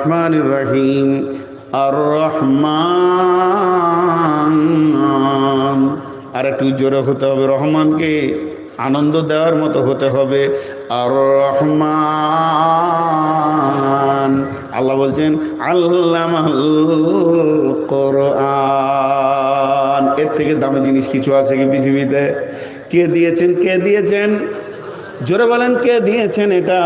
রহমানির রহিম। আর রহমান, আর একটু জোরে হতে হবে, রহমানকে আনন্দ দেওয়ার মতো হতে হবে। আর রহমান, আল্লাহ বলছেন আল্লামাল কোরআন। এর থেকে দামি জিনিস কিছু আছে কি পৃথিবীতে? কে দিয়েছেন? কে দিয়েছেন? জোরে বলেন, কে দিয়েছেন? এটা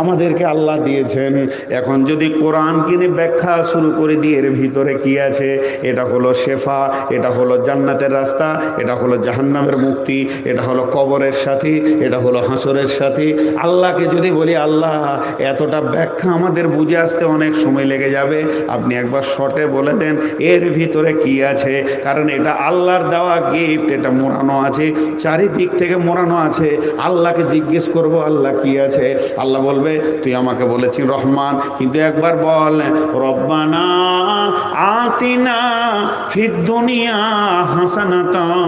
আমাদেরকে আল্লাহ দিয়েছেন। এখন যদি কোরআন কিনে ব্যাখ্যা শুরু করে দিই, এর ভিতরে কি আছে? এটা হলো শেফা, এটা হলো জান্নাতের রাস্তা, এটা হলো জাহান্নামের মুক্তি, এটা হলো কবরের সাথী, এটা হলো হাসরের সাথী। আল্লাহকে যদি বলি আল্লাহ এতটা ব্যাখ্যা আমাদের বুঝে আসতে অনেক সময় লেগে যাবে, আপনি একবার শর্টে বলে দেন এর ভিতরে কি আছে। কারণ এটা আল্লাহর দেওয়া গিফট, এটা মোড়ানো আছে, চারিদিক থেকে মোড়ানো আছে। আল্লাহকে জিজ্ঞেস করব আল্লাহ কি আছে? আল্লাহ বলবে তুই আমাকে বলেছিস রহমান, কিন্তু একবার বল রব্বানা আতিনা ফিদ দুনিয়া হাসানাতাও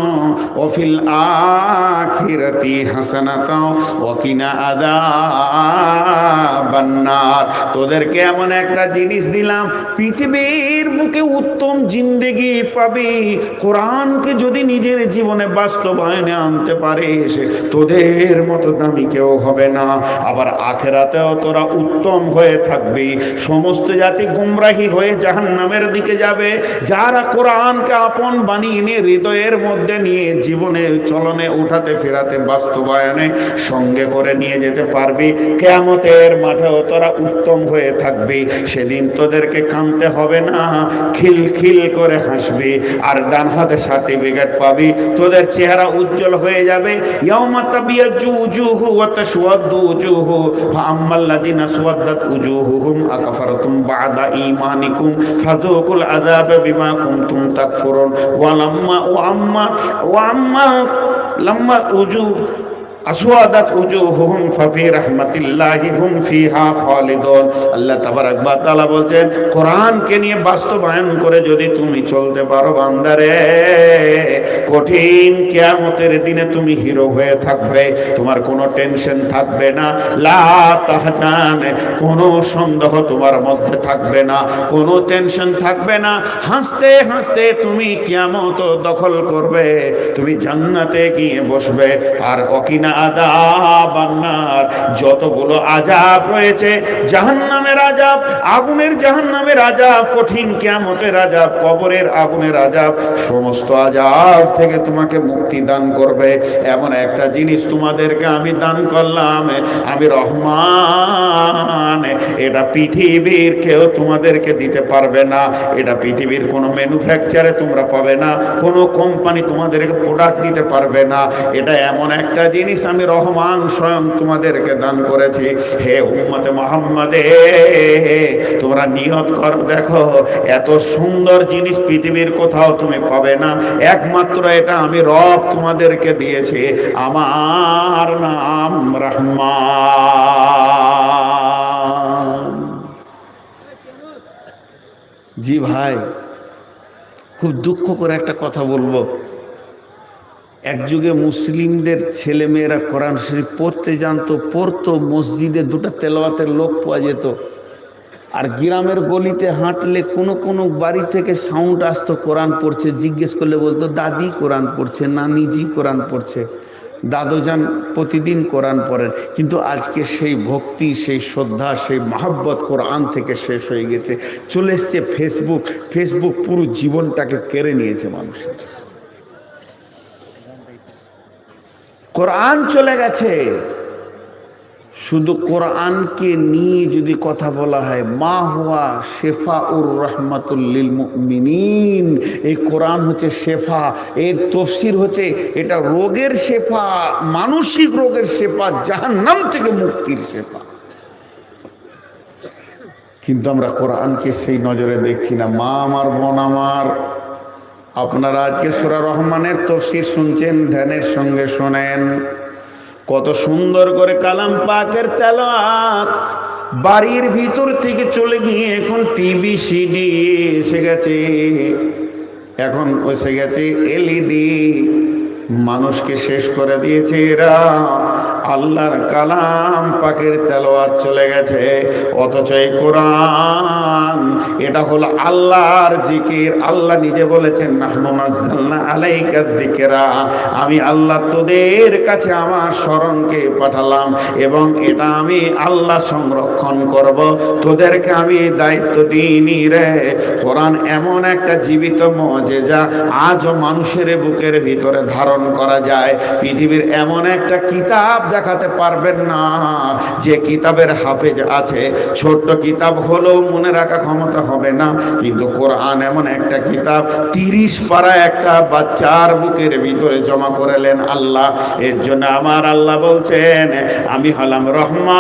ওয়া ফিল আখিরাতি হাসানাতাও ওয়া কিনা আযাবান নার। তোদেরকে এমন একটা জিনিস দিলাম, পৃথিবীর বুকে উত্তম জিন্দেগি পাবি। কোরআনকে যদি নিজের জীবনে বাস্তবায়নে আনতে পারিস, তোদের মতো দামি কেউ হবে না। আবার আখেরাতেও তোরা উত্তম হয়ে থাকবি। সমস্ত জাতি গুমরাহি হয়ে জাহান্নামের দিকে যাবে। যারা কোরআনকে আপন বানিয়ে নিয়ে হৃদয়ের মধ্যে নিয়ে জীবনে চলনে উঠাতে ফেরাতে বাস্তবায়নে সঙ্গে করে নিয়ে যেতে পারবি, কিয়ামতের মাঠেও তোরা উত্তম হয়ে থাকবি। সেদিন তোদেরকে কাঁদতে হবে না, খিলখিল করে হাসবি। আর ডান হাতে সার্টিফিকেট পাবি, তোদের চেহারা উজ্জ্বল হয়ে যাবে। ইয়াউমা তাবিয়াজ্জু উজুহু ওয়া তাসওয়াদ্দু উজুহু ফাআম্মাল্লাযিনা আসওয়াদ্দাত উজুহুহুম আকাফারতুম বা'দা ঈমানিকুম ফাযুকুল আযাবা বিমা কুনতুম তাকফুরুন ওয়া লাম্মা উজুহ আসওয়াদাত উজুহুহুম ফাফি রাহমাতিল্লাহি হুম ফিহা খালিদুন। আল্লাহ তাবারাক ওয়া তাআলা বলছেন কোরআনকে নিয়ে বাস্তবায়ন করে যদি তুমি চলতে পারো বান্দারে, কঠিন কিয়ামতের দিনে তুমি হিরো হয়ে থাকবে। তোমার কোনো টেনশন থাকবে না, লা তাহজান, কোনো সন্দেহ তোমার মধ্যে থাকবে না, কোনো টেনশন থাকবে না। হাসতে হাসতে তুমি কিয়ামত দখল করবে, তুমি জান্নাতে গিয়ে বসবে। আর অকিনা আযাবান নার, যতগুলো আযাব রয়েছে, জাহান্নামের আযাব, আগুনের জাহান্নামের আযাব, কঠিন কিয়ামতের আযাব, কবরের আগুনের আযাব, সমস্ত আযাব থেকে তোমাকে মুক্তি দান করবে। এমন একটা জিনিস তোমাদেরকে আমি দান করলাম, আমি রহমান। এটা পৃথিবীর কেউ তোমাদেরকে দিতে পারবে না। এটা পৃথিবীর কোনো ম্যানুফ্যাকচারে তোমরা পাবে না, কোনো কোম্পানি তোমাদেরকে প্রোডাক্ট দিতে পারবে না। এটা এমন একটা জিনিস আমি রহমান স্বয়ং তোমাদেরকে দান করেছি। হে উম্মতে মুহাম্মাদে, তোমরা নিয়ত করো, দেখো এত সুন্দর জিনিস পৃথিবীর কোথাও তুমি পাবে না, একমাত্র এটা আমি রব তোমাদেরকে দিয়েছি। আমার নাম রহমান। জি ভাই, খুব দুঃখ করে একটা কথা বলবো। এক যুগে মুসলিমদের ছেলে মেয়েরা কোরআন শরীফ পড়তে জানতো, পড়তো, মসজিদে দুটো তেলাওয়াতের লোক পাওয়া যেত। আর গ্রামের গলিতে হাঁটলে কোনো কোনো বাড়ি থেকে সাউন্ড আসতো কোরআন পড়ছে, জিজ্ঞেস করলে বলতো দাদি কোরআন পড়ছে, নানিজি কোরআন পড়ছে, দাদুজান প্রতিদিন কোরআন পড়েন। কিন্তু আজকে সেই ভক্তি, সেই শ্রদ্ধা, সেই মহাব্বত কোরআন থেকে শেষ হয়ে গেছে। চলে এসছে ফেসবুক। ফেসবুক পুরো জীবনটাকে কেড়ে নিয়েছে মানুষের। কোরআন চলে গেছে। শুধু কোরআনকে নিয়ে যদি কথা বলা হয়, মা হুয়া শেফাউর রাহমাতুল লিল মুমিনিন, এই কোরআন হচ্ছে শেফা। এর তফসির হচ্ছে এটা রোগের শেফা, মানসিক রোগের শেফা, জাহান্নাম থেকে মুক্তির শেফা। কিন্তু আমরা কোরআনকে সেই নজরে দেখছি না। মা আমার, বোন আমার, আপনারা আজকে সূরা রহমানের তফসির শুনছেন, ধ্যানের সঙ্গে শোনেন। কত সুন্দর করে কালাম পাকের তেলাওয়াত। বাড়ির ভিতর থেকে চলে গিয়ে এখন টিভি, সিডি এসে গেছে, এখন এসে গেছে এলইডি। মানুষকে শেষ করে দিয়েছে এরা। আল্লাহর কালাম পাকের তেলাওয়াত চলে গেছে। অথচ এই কোরআন এটা হলো আল্লাহর জিকির। আল্লাহ নিজে বলেছেন নাহনু নাযালনা আলাইকা যিকরা, আমি আল্লাহ তোদের কাছে আমার স্মরণকে পাঠালাম এবং এটা আমি আল্লাহ সংরক্ষণ করব, তোদেরকে আমি দায়িত্ব দিইনি রে। কোরআন এমন একটা জীবিত মুজিজা, আজও মানুষের বুকের ভিতরে ধারণ করা যায়। পৃথিবীর এমন একটা কিতাব দেখাতে পারবেন না যে কিতাবের হাফেজ আছে। ছোট্ট কিতাব হলেও মনে রাখা ক্ষমতা হবে না, কিন্তু কোরআন এমন একটা কিতাব 30 পারা একটা বাচ্চার বুকের ভিতরে জমা করেলেন আল্লাহ। এর জন্য আমার আল্লাহ বলছেন আমি হলাম রহমান,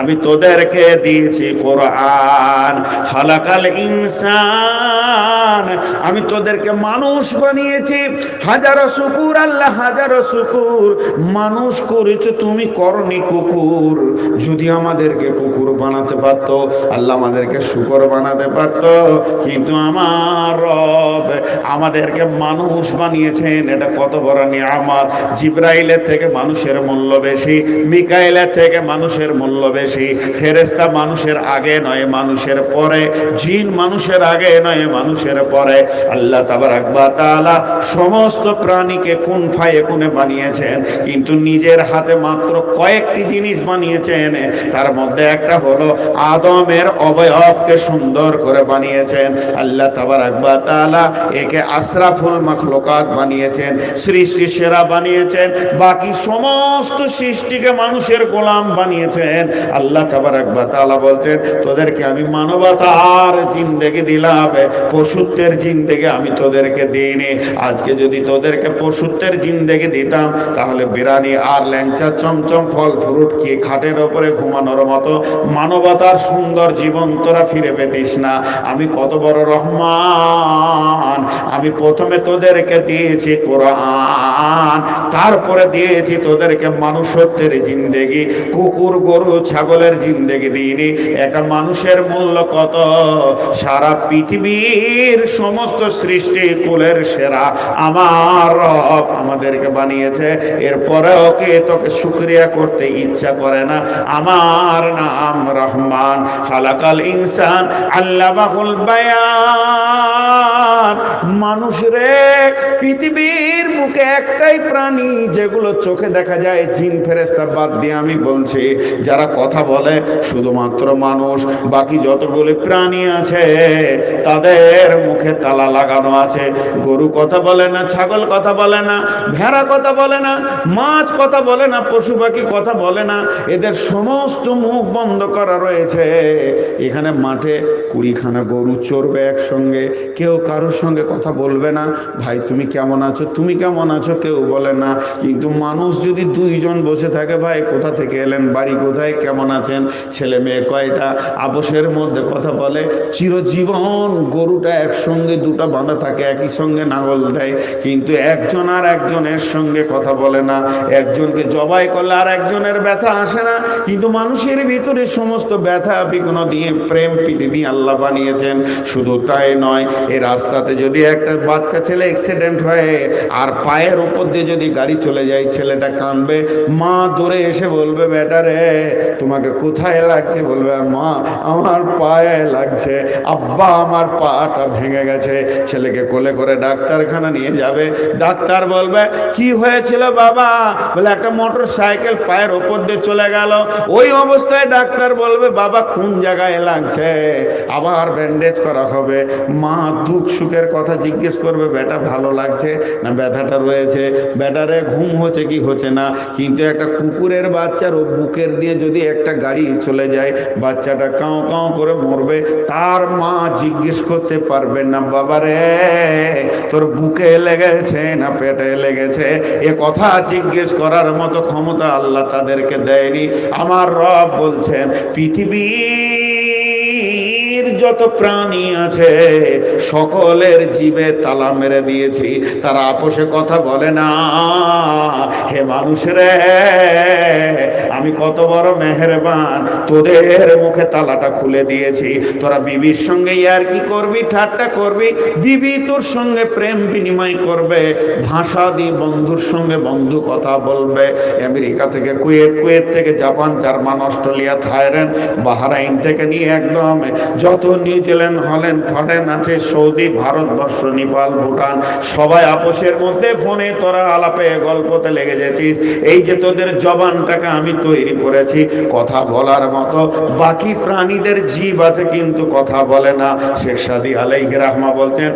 আমি তোদেরকে দিয়েছি কোরআন। খালাকাল ইনসান, আমি তোদেরকে মানুষ বানিয়েছি। হাজারো শুকুর আল্লাহ, হাজারো শুকুর। মানুষ করেছো তুমি, করনি কুকুর। যদি আমাদেরকে কুকুর বানাতে পারতো আল্লাহ, আমাদেরকে শুকর বানাতে পারতো, কিন্তু আমার রব আমাদেরকে মানুষ বানিয়েছেন। এটা কত বড় নিয়ামত। জিবরাইলের থেকে মানুষের মূল্য বেশি, মিকাইলের থেকে মানুষের মূল্য বেশি। ফেরেশতা মানুষের আগে নয়, মানুষের পরে। জিন মানুষের আগে নয়, মানুষের পরে। আল্লাহ তাবারক ওয়া তাআলা সমস্ত প্রাণীকে কুন ফায়াকুনে বানিয়েছেন, কিন্তু নিজের হাতে মাত্র কয়েকটি জিনিস বানিয়েছেন। তার মধ্যে একটা হলো আদমের অবয়বকে সুন্দর করে বানিয়েছেন আল্লাহ তাবারক ওয়া তাআলা। একে আশরাফুল মাখলুকাত বানিয়েছেন, সৃষ্টি সেরা বানিয়েছেন। বাকি সমস্ত সৃষ্টিকে মানুষের গোলাম বানিয়েছেন আল্লাহ তাবারক ওয়া তাআলা। বলছেন তোদেরকে আমি মানবতার জিন্দেগি দিলাম, পশুত্বের জিন্দেগি আমি তোদেরকে দিইনি। আজকে যদি তোদেরকে পশুত্বের জিন্দেগি দিতাম তাহলে বিরানি আর ল্যাংচা চমচম ফল ফ্রুট কি খাটের ওপরে ঘুমানোর মতো মানবতার সুন্দর জীবন তোরা ফিরে পেতিস না। আমি কত বড় রহমান। আমি প্রথমে তোদেরকে দিয়েছি কোরআন, তারপরে দিয়েছি তোদেরকে মানুষত্বের জিন্দেগি। কুকুর গরু ছাগলের জিন্দেগি দিইনি। একটা মানুষের মূল্য কত? সারা পৃথিবীর সমস্ত সৃষ্টি কুলের সেরা আমার রব আমাদেরকে বানিয়েছে। এরপরেও কি তোকে শুকরিয়া করতে ইচ্ছা করে না? আমার নাম রহমান। খালাকাল ইনসান আল্লামাহুল বায়ান। মানুষ রে, পৃথিবীর বুকে একটাই প্রাণী যেগুলো চোখে দেখা যায়, জিন ফেরেশতা বাদ দিয়ে আমি বলছি, যারা কথা বলে শুধুমাত্র মানুষ। বাকি যতগুলো প্রাণী আছে তাদের মুখে তালা লাগানো আছে। গরু কথা বলে না, ছাগল কথা বলে না, ভেড়া কথা বলে না, মাছ কথা বলে না, পশু পাখি কথা বলে না। এদের সমস্ত মুখ বন্ধ করা রয়েছে। এখানে মাঠে 20খানা গরু চড়বে একসঙ্গে, কেউ কারোর সঙ্গে কথা বলবে না। ভাই তুমি কেমন আছো, তুমি কেমন আছো কেউ বলে না। কিন্তু মানুষ যদি 2 জন বসে থাকে, ভাই কোথা থেকে এলেন, বাড়ি কোথায়, কেমন আছেন, ছেলে মেয়ে কয়টা, আপোষের মধ্যে কথা বলে। চিরজীবন গরুটা একসঙ্গে 2টা বাঁধা থাকে, একই সঙ্গে নাঙল দেয়, কিন্তু একজন আর একজনের সঙ্গে কথা বলে না। একজনকে জবাই করলে আর একজনের ব্যথা আসে না। কিন্তু মানুষের ভিতরে সমস্ত ব্যথা বিঘ্ন দিয়ে প্রেম প্রীতি দিয়ে আল্লাহ বানিয়েছেন। শুধু তাই নয়, এই রাস্তাতে যদি একটা বাচ্চা ছেলে অ্যাক্সিডেন্ট হয় আর পায়ের উপর দিয়ে যদি গাড়ি চলে যায়, ছেলেটা কাঁদবে, মা দৌড়ে এসে বলবে বেটা রে তোমাকে কোথায় লাগছে? বলবে মা আমার পায়ে লাগছে, আব্বা আমার পাটা ভেঙে গেছে। ছেলেকে কোলে করে ডাক্তারখানা নিয়ে যাবে। ডাক্তার বলবে কি হয়েছিল বাবা? বলে একটা মোটর সাইকেল পায়ের ওপর দিয়ে চলে গেল। ওই অবস্থায় ডাক্তার বলবে বাবা কোন জায়গায় লাগছে, আবার ব্যান্ডেজ করা হবে। মা দুঃখ সুখের কথা জিজ্ঞেস করবে, বেটা ভালো লাগছে না ব্যথাটা রয়েছে, বেটারে ঘুম হচ্ছে কি হচ্ছে না। কিন্তু একটা কুকুরের বাচ্চার ও বুকের দিয়ে যদি একটা গাড়ি চলে যায়, বাচ্চাটা কাঁও কাঁও করে মরবে। তার মা জিজ্ঞেস করতে পারবে না বাবা রে তোর বুকে লেগেছে না পেটে লেগেছে। এ কথা জিজ্ঞেস করার মতো ক্ষমতা আল্লাহ তাদেরকে দেয়নি। আমার রব বলছেন পৃথিবীর যত প্রাণী আছে সকলের জিভে তালা মেরে দিয়েছি, তারা আপোষে কথা বলে না। হে মানুষ রে, আমি কত বড় মেহেরবান, তোদের মুখে তালাটা খুলে দিয়েছি। তোরা বিবির সঙ্গে ইয়ার্কি করবি, ঠাট্টা করবি, বিবি তোর সঙ্গে প্রেম বিনিময় করবে, ভাষা দিয়ে বন্ধুর সঙ্গে বন্ধু কথা বলবে। আমেরিকা থেকে কুয়েত, কুয়েত থেকে Japan, German, Australia, Thailand, Bahrain থেকে নিয়ে একদম যত নিউজিল্যান্ড, হল্যান্ড, ফরেন আছে, সৌদি, ভারতবর্ষ, নেপাল, ভুটান, সবাই আপোষের মধ্যে ফোনে তোরা আলাপে গল্পতে লেগে যাচ্ছিস। এই যে তোদের জবানটাকে আমি তৈরি করেছি কথা বলার মতো, বাকি প্রাণীদের জীব আছে কিন্তু কথা বলে না। শেখ সাদি আলাইহি রাহমা বলছেন,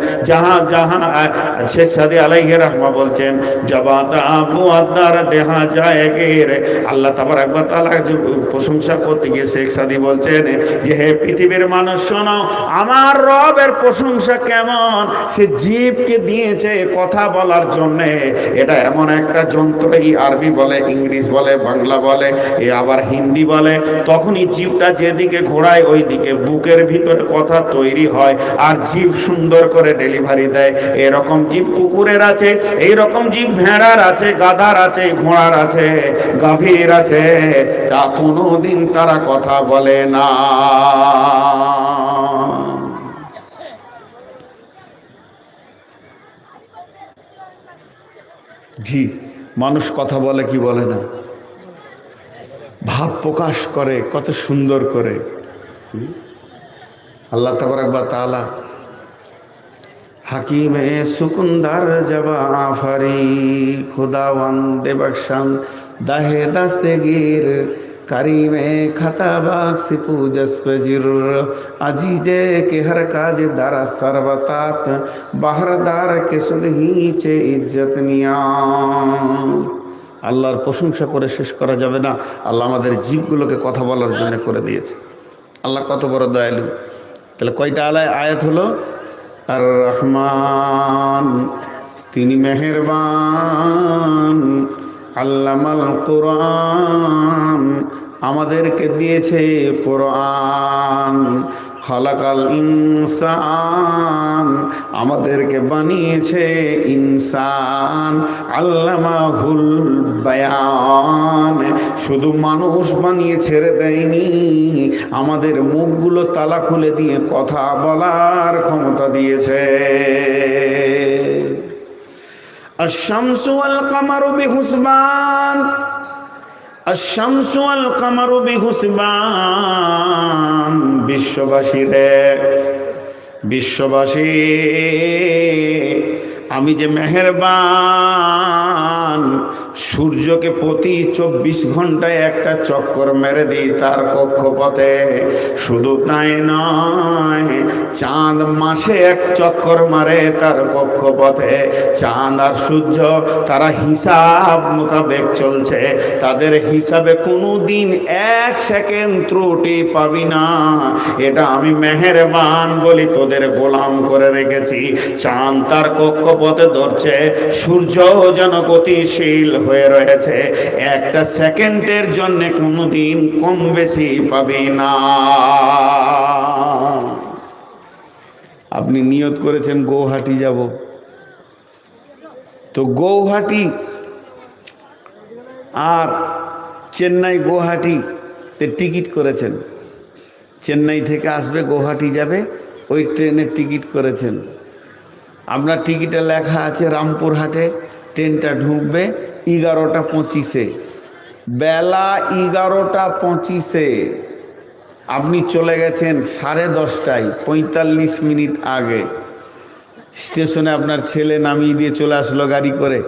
শেখ সাদি আলাইহি রাহমা বলছেন, জবাতা আবু আদার দেখা যায় রে। আল্লাহ তাবারক ওয়া তাআলা প্রশংসা করতে গিয়ে শেখ সাদি বলছেন যে হে পৃথিবীর মানুষ শোনো, আমার রবের প্রশংসা কেমন। সে জীবকে দিয়েছে কথা বলার জন্যে। এটা এমন একটা যন্ত্র, এই আরবি বলে, ইংলিশ বলে, বাংলা বলে, এ আবার হিন্দি বলে। তখনই জীবটা যেদিকে ঘোরায় ওই দিকে বুকের ভিতরে কথা তৈরি হয়, আর জীব সুন্দর করে ডেলিভারি দেয়। এরকম জীব কুকুরের আছে, এইরকম জীব ভেড়ার আছে, গাধার আছে, ঘোড়ার আছে, গাভীর আছে, তা কোনোদিন তারা কথা বলে না। জি, মানুষ কথা বলে কি বলে না, ভাব প্রকাশ করে কত সুন্দর করে। আল্লাহ তাবারক ওয়া তাআলা হাকিমে সুকুন্দার জবা আফারি খুদাওয়ান্দে বখশান দাহে দাস্তেগীর কারিমে খতাবাক সিপু জসপজির আজিজে কে হর কাজ দারা সর্বতাত বাহরদার কে সুদহিচে ইজ্জত নিয়াম। আল্লাহর প্রশংসা করে শেষ করা যাবে না। আল্লাহ আমাদের জীবগুলোকে কথা বলার জন্য করে দিয়েছে। আল্লাহ কত বড় দয়ালু। তাহলে কয়টা আয়াত হলো? আর রহমান, তিনি মেহেরবান। আল্লামাল কোরআন, আমাদেরকে দিয়েছে কোরআন। খালাকাল ইনসান, আমাদেরকে বানিয়েছে ইনসান। আল্লামাহুল বায়ান, শুধু মানুষ বানিয়ে ছেড়ে দেয়নি, আমাদের মুখগুলো তালা খুলে দিয়ে কথা বলার ক্ষমতা দিয়েছে। আশ-শামসু ওয়াল কামারু বিহুসবান, আশ-শামসু ওয়াল কামারু বিহুসবান। বিশ্ববাসী রে, বিশ্ববাসী, আমি যে মেহেরবান, সূর্যকে প্রতি 24 ঘন্টায় একটা চক্কর মেরে দিই তার কক্ষপথে। শুধু তাই নয়, চাঁদ মাসে এক চক্কর মারে তার কক্ষপথে। চাঁদ আর সূর্য তারা হিসাব মোতাবেক চলছে, তাদের হিসাবে কোনো দিন 1 সেকেন্ড ত্রুটি পাবি না। এটা আমি মেহেরবান বলি তোদের গোলাম করে রেখেছি। চাঁদ তার কক্ষপথে ধরছে, সূর্য যেন গতিশীল হয়ে রয়েছে, একটা সেকেন্ডের জন্য কোনোদিন কম বেশি পাবি না। আপনি নিয়ত করেছেন গৌহাটি যাব, তো গৌহাটি আর চেন্নাই গৌহাটিতে টিকিট করেছেন, চেন্নাই থেকে আসবে গৌহাটি যাবে, ওই ট্রেনের টিকিট করেছেন। আপনার টিকিটে লেখা আছে রামপুরহাটে ট্রেনটা ঢুকবে 11টা 25-এ, বেলা 11টা 25-এ। আপনি চলে গেছেন 10:30টায়, 45 মিনিট আগে। স্টেশনে আপনার ছেলে নামিয়ে দিয়ে চলে আসলো গাড়ি করে।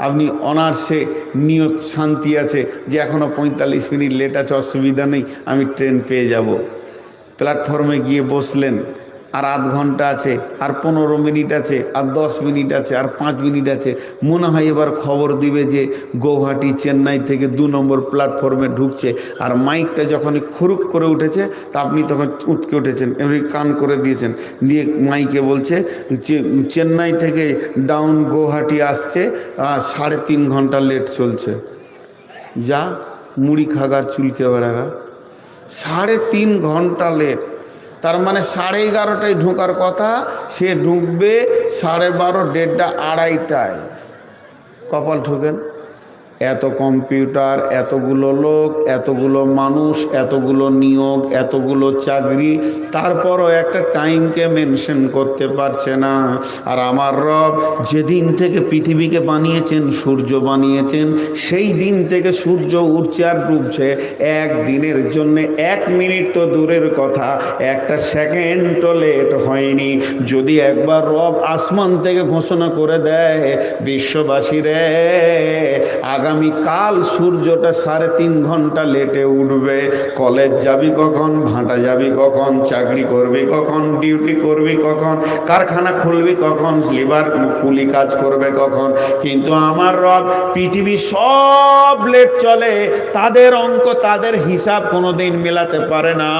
আপনি অনার্সে নিয়ত শান্তি আছে যে এখনও 45 মিনিট লেট আছে, অসুবিধা নেই, আমি ট্রেন পেয়ে যাব। প্ল্যাটফর্মে গিয়ে বসলেন, আর আধ ঘন্টা আছে, আর 15 মিনিট আছে, আর 10 মিনিট আছে, আর 5 মিনিট আছে। মনে হয় এবার খবর দিবে যে গৌহাটি চেন্নাই থেকে 2 নম্বর প্ল্যাটফর্মে ঢুকছে। আর মাইকটা যখন খুরুক করে উঠেছে, তা আপনি তখন উঠকে উঠেছেন, এমনি কান করে দিয়েছেন, দিয়ে মাইকে বলছে চেন্নাই থেকে ডাউন গৌহাটি আসছে, 3.5 ঘন্টা লেট চলছে। যা মুড়ি খাগার চুলকে বেড়াগা, 3.5 ঘন্টা লেট। তার মানে 11:30টায় ঢোকার কথা, সে ঢুকবে 12:30, 1:30, 2:30টায়। কপাল ঠুকেন। এত কম্পিউটার, এতগুলো লোক, এতগুলো মানুষ, এতগুলো নিয়োগ, এতগুলো চাকরি, তারপরও একটা টাইমকে মেনশন করতে পারছে না। আর আমার রব যেদিন থেকে পৃথিবীকে বানিয়েছেন, সূর্য বানিয়েছেন, সেই দিন থেকে সূর্য উঠছে আর ডুবছে। একদিনের জন্য 1 মিনিট তো দূরের কথা, একটা সেকেন্ডও লেট হয়নি। যদি একবার রব আসমান থেকে ঘোষণা করে দেয়, বিশ্ববাসীরে আগামীকাল সূর্যটা 3.5 ঘন্টা লেটে উঠবে, কলেজ যাবি কখন, ভাঁটা যাবি কখন, চাকরি করবি কখন, ডিউটি করবি কখন, কারখানা খুলবি কখন, লিভার কুলি কাজ করবে কখন, কিন্তু আমার রব পৃথিবী সব লেট চলে, তাদের অঙ্ক, তাদের হিসাব কোনোদিন মেলাতে পারে না।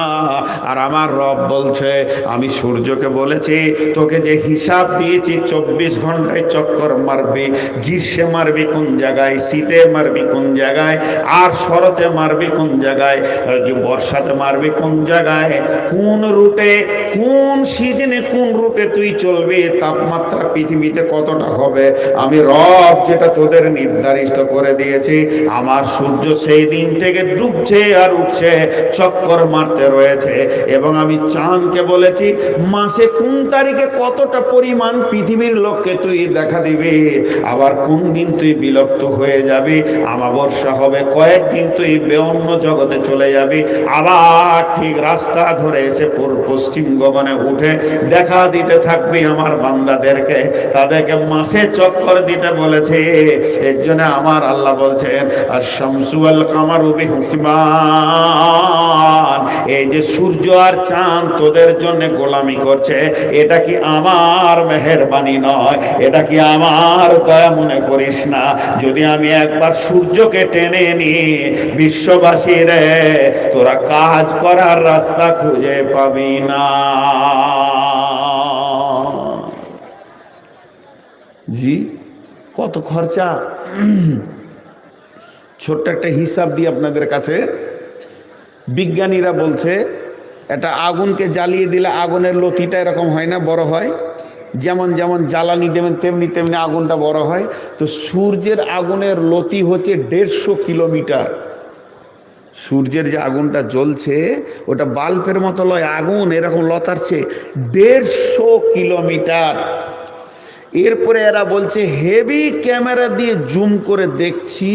আর আমার রব বলছে, আমি সূর্যকে বলেছি তোকে যে হিসাব দিয়েছি 24 ঘন্টায় চক্কর মারবি, গ্রীষ্মে মারবি কোন জায়গায়, শীতে মারবি কোন জায়গায়, আর শরতে মারবি কোন জায়গায়, বর্ষাতে মারবি কোন জায়গায়, কোন রুটে, কোন সিজনে, কোন রুটে তুই চলবি, তাপমাত্রা পৃথিবীতে কতটা হবে, আমি রব যেটা তোদের নির্ধারিত করে দিয়েছি। আমার সূর্য সেই দিন থেকে ডুবছে আর উঠছে, চক্কর মারতে রয়েছে। এবং আমি চাঁদকে বলেছি মাসে কোন তারিখে কতটা পরিমাণ পৃথিবীর লোককে তুই দেখা দিবি, আবার কোন দিন তুই বিলুপ্ত হয়ে যাবি, আমাবস্যা হবে, কয়েকদিন তুই অন্য জগতে চলে যাবি, আবার ঠিক রাস্তা ধরে এসে পশ্চিম গগনে উঠে দেখা দিতে থাকবি আমার বান্দাদেরকে, তাদেরকে মাসে চক্কর দিতে বলেছে। এর জন্য আমার আল্লাহ বলছেন, আর শামসু ওয়াল কামারু বিহিসবান, এই যে সূর্য আর চাঁদ তোদের জন্য গোলামি করছে, এটা কি আমার মেহেরবানি নয়? এটা কি আমার দয়া মনে করিস না? যদি আমি একবার সূর্যকে টেনে নি, বিশ্ববাসী রে, তোরা কাজ করার রাস্তা খুঁজে পাবি না। জি, কত খরচা। ছোট্ট একটা হিসাব দিয়ে আপনাদের কাছে, বিজ্ঞানীরা বলছে একটা আগুনকে জ্বালিয়ে দিলে আগুনের লতিটা এরকম হয় না, বড় হয়, যেমন যেমন জ্বালানি দেবেন তেমনি তেমনি আগুনটা বড় হয়। তো সূর্যের আগুনের লতি হচ্ছে 150 কিলোমিটার। সূর্যের যে আগুনটা জ্বলছে ওটা বাল্বের মতো লয়, আগুন এরকম লতারছে 150 কিলোমিটার। এরপরে এরা বলছে হেভি ক্যামেরা দিয়ে জুম করে দেখছি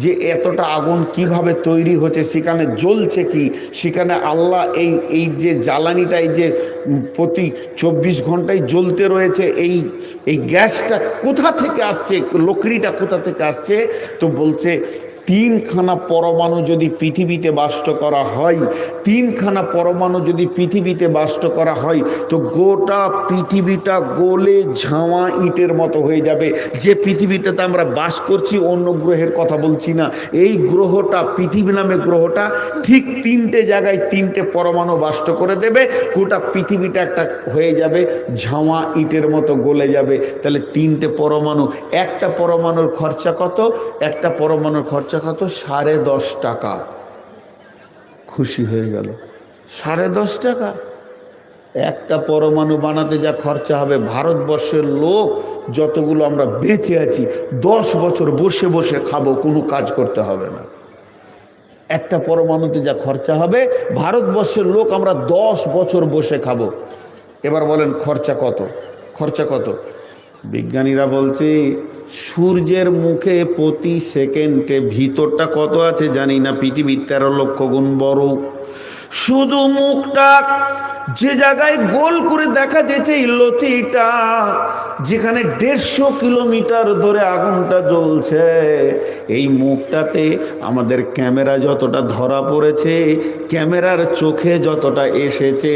যে এতটা আগুন কিভাবে তৈরি হচ্ছে, সেখানে জ্বলছে কি, সেখানে আল্লাহ এই যে জ্বালানিটা, এই যে প্রতি 24 ঘন্টায় জ্বলতে রয়েছে, এই গ্যাসটা কোথা থেকে আসছে, লকড়িটা কোথা থেকে আসছে। তো বলছে 3খানা পরমাণু যদি পৃথিবীতে বাষ্ট করা হয়, 3খানা পরমাণু যদি পৃথিবীতে বাষ্ট করা হয়, তো গোটা পৃথিবীটা গলে ঝাওয়া ইটের মতো হয়ে যাবে। যে পৃথিবীটাতে আমরা বাস করছি, অন্য গ্রহের কথা বলছি না, এই গ্রহটা, পৃথিবী নামে গ্রহটা ঠিক 3টে জায়গায় 3টে পরমাণু বাষ্ট করে দেবে, গোটা পৃথিবীটা একটা হয়ে যাবে ঝাওয়া ইটের মতো গলে যাবে। তাহলে 3টে পরমাণু, একটা পরমাণুর খরচা কত? একটা পরমাণুর খরচা কত? 10.5 টাকা। খুশি হয়ে গেল। 10.5 টাকা একটা পরমাণু বানাতে যা খরচা হবে, ভারতবর্ষের লোক যতগুলো আমরা বেঁচে আছি 10 বছর বসে বসে খাবো, কোনো কাজ করতে হবে না। একটা পরমাণুতে যা খরচা হবে, ভারতবর্ষের লোক আমরা 10 বছর বসে খাবো। এবার বলেন খরচা কত? খরচা কত? বিজ্ঞানীরা বলছে সূর্যের মুখে প্রতি সেকেন্ডে, ভিতরটা কত আছে জানি না, পৃথিবীর 13 লক্ষ গুণ বড়। শুধু মুখটা যে জায়গায় গোল করে দেখা যেছে, এই লতিটা যেখানে 150 কিলোমিটার ধরে আগুনটা জ্বলছে, এই মুখটাতে আমাদের ক্যামেরা যতটা ধরা পড়েছে, ক্যামেরার চোখে যতটা এসেছে,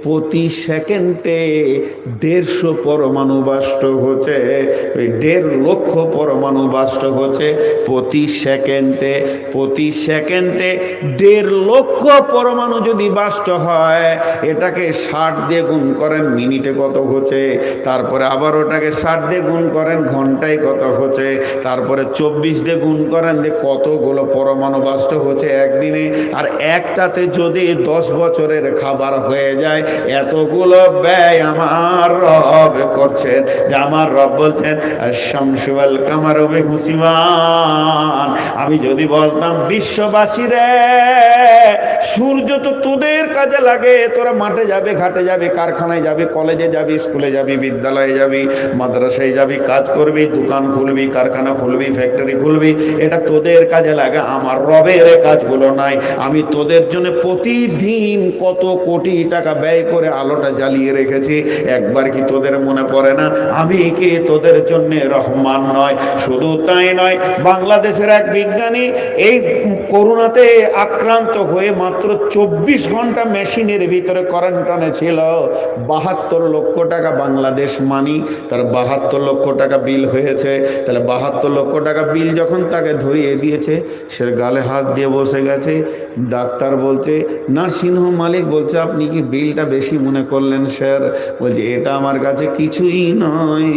প্রতি সেকেন্ডে 150 পরমাণু বাষ্ট হচ্ছে, 1.5 লক্ষ পরমাণু বাষ্ট হচ্ছে প্রতি সেকেন্ডে। প্রতি সেকেন্ডে 1.5 লক্ষ পরমাণু পরমাণু যদি বাষ্ট হয়, এটাকে 60 দিয়ে গুণ করেন মিনিটে কত হচ্ছে, তারপরে আবার ওটাকে 60 দিয়ে গুণ করেন ঘন্টায় কত হচ্ছে, তারপরে 24 দিয়ে গুণ করেন যে কতগুলো পরমাণু বাষ্ট হচ্ছে একদিনে। আর একটাতে যদি 10 বছরের খাবার হয়ে যায়, এতগুলো ব্যয় আমার রব করছেন। যে আমার রব বলছেন আশ-শামসু ওয়াল কামারু বিহুসবান। আমি যদি বলতাম বিশ্ববাসী রে, সূর্য তো তোদের কাজে লাগে, তোরা মাঠে যাবে, ঘাটে যাবে, কারখানায় যাবে, কলেজে যাবি, স্কুলে যাবি, বিদ্যালয়ে যাবি, মাদ্রাসায় যাবি, কাজ করবি, দোকান খুলবি, কারখানা খুলবি, ফ্যাক্টরি খুলবি, এটা তোদের কাজে লাগে। আমার রবের কাজগুলো নাই। আমি তোদের জন্য প্রতিদিন কত কোটি টাকা ব্যয় করে আলোটা জ্বালিয়ে রেখেছি, একবার কি তোদের মনে পড়ে না আমি কি তোদের জন্য রহমান নয়? শুধু তাই নয়, বাংলাদেশের এক বিজ্ঞানী এই করোনাতে আক্রান্ত হয়ে মাত্র 24 ঘন্টা মেশিনের ভিতরে কোয়ারেন্টাইনে ছিল। 72 লক্ষ টাকা বাংলাদেশ মানি, তার 72 লক্ষ টাকা বিল হয়েছে। তাহলে 72 লক্ষ টাকা বিল যখন তাকে ধরিয়ে দিয়েছে, সে গালে হাত দিয়ে বসে গেছে। ডাক্তার বলছে, নার্সিংহোম মালিক বলছে, আপনি কি বিলটা বেশি মনে করলেন স্যার? বলছে, এটা আমার কাছে কিছুই নয়,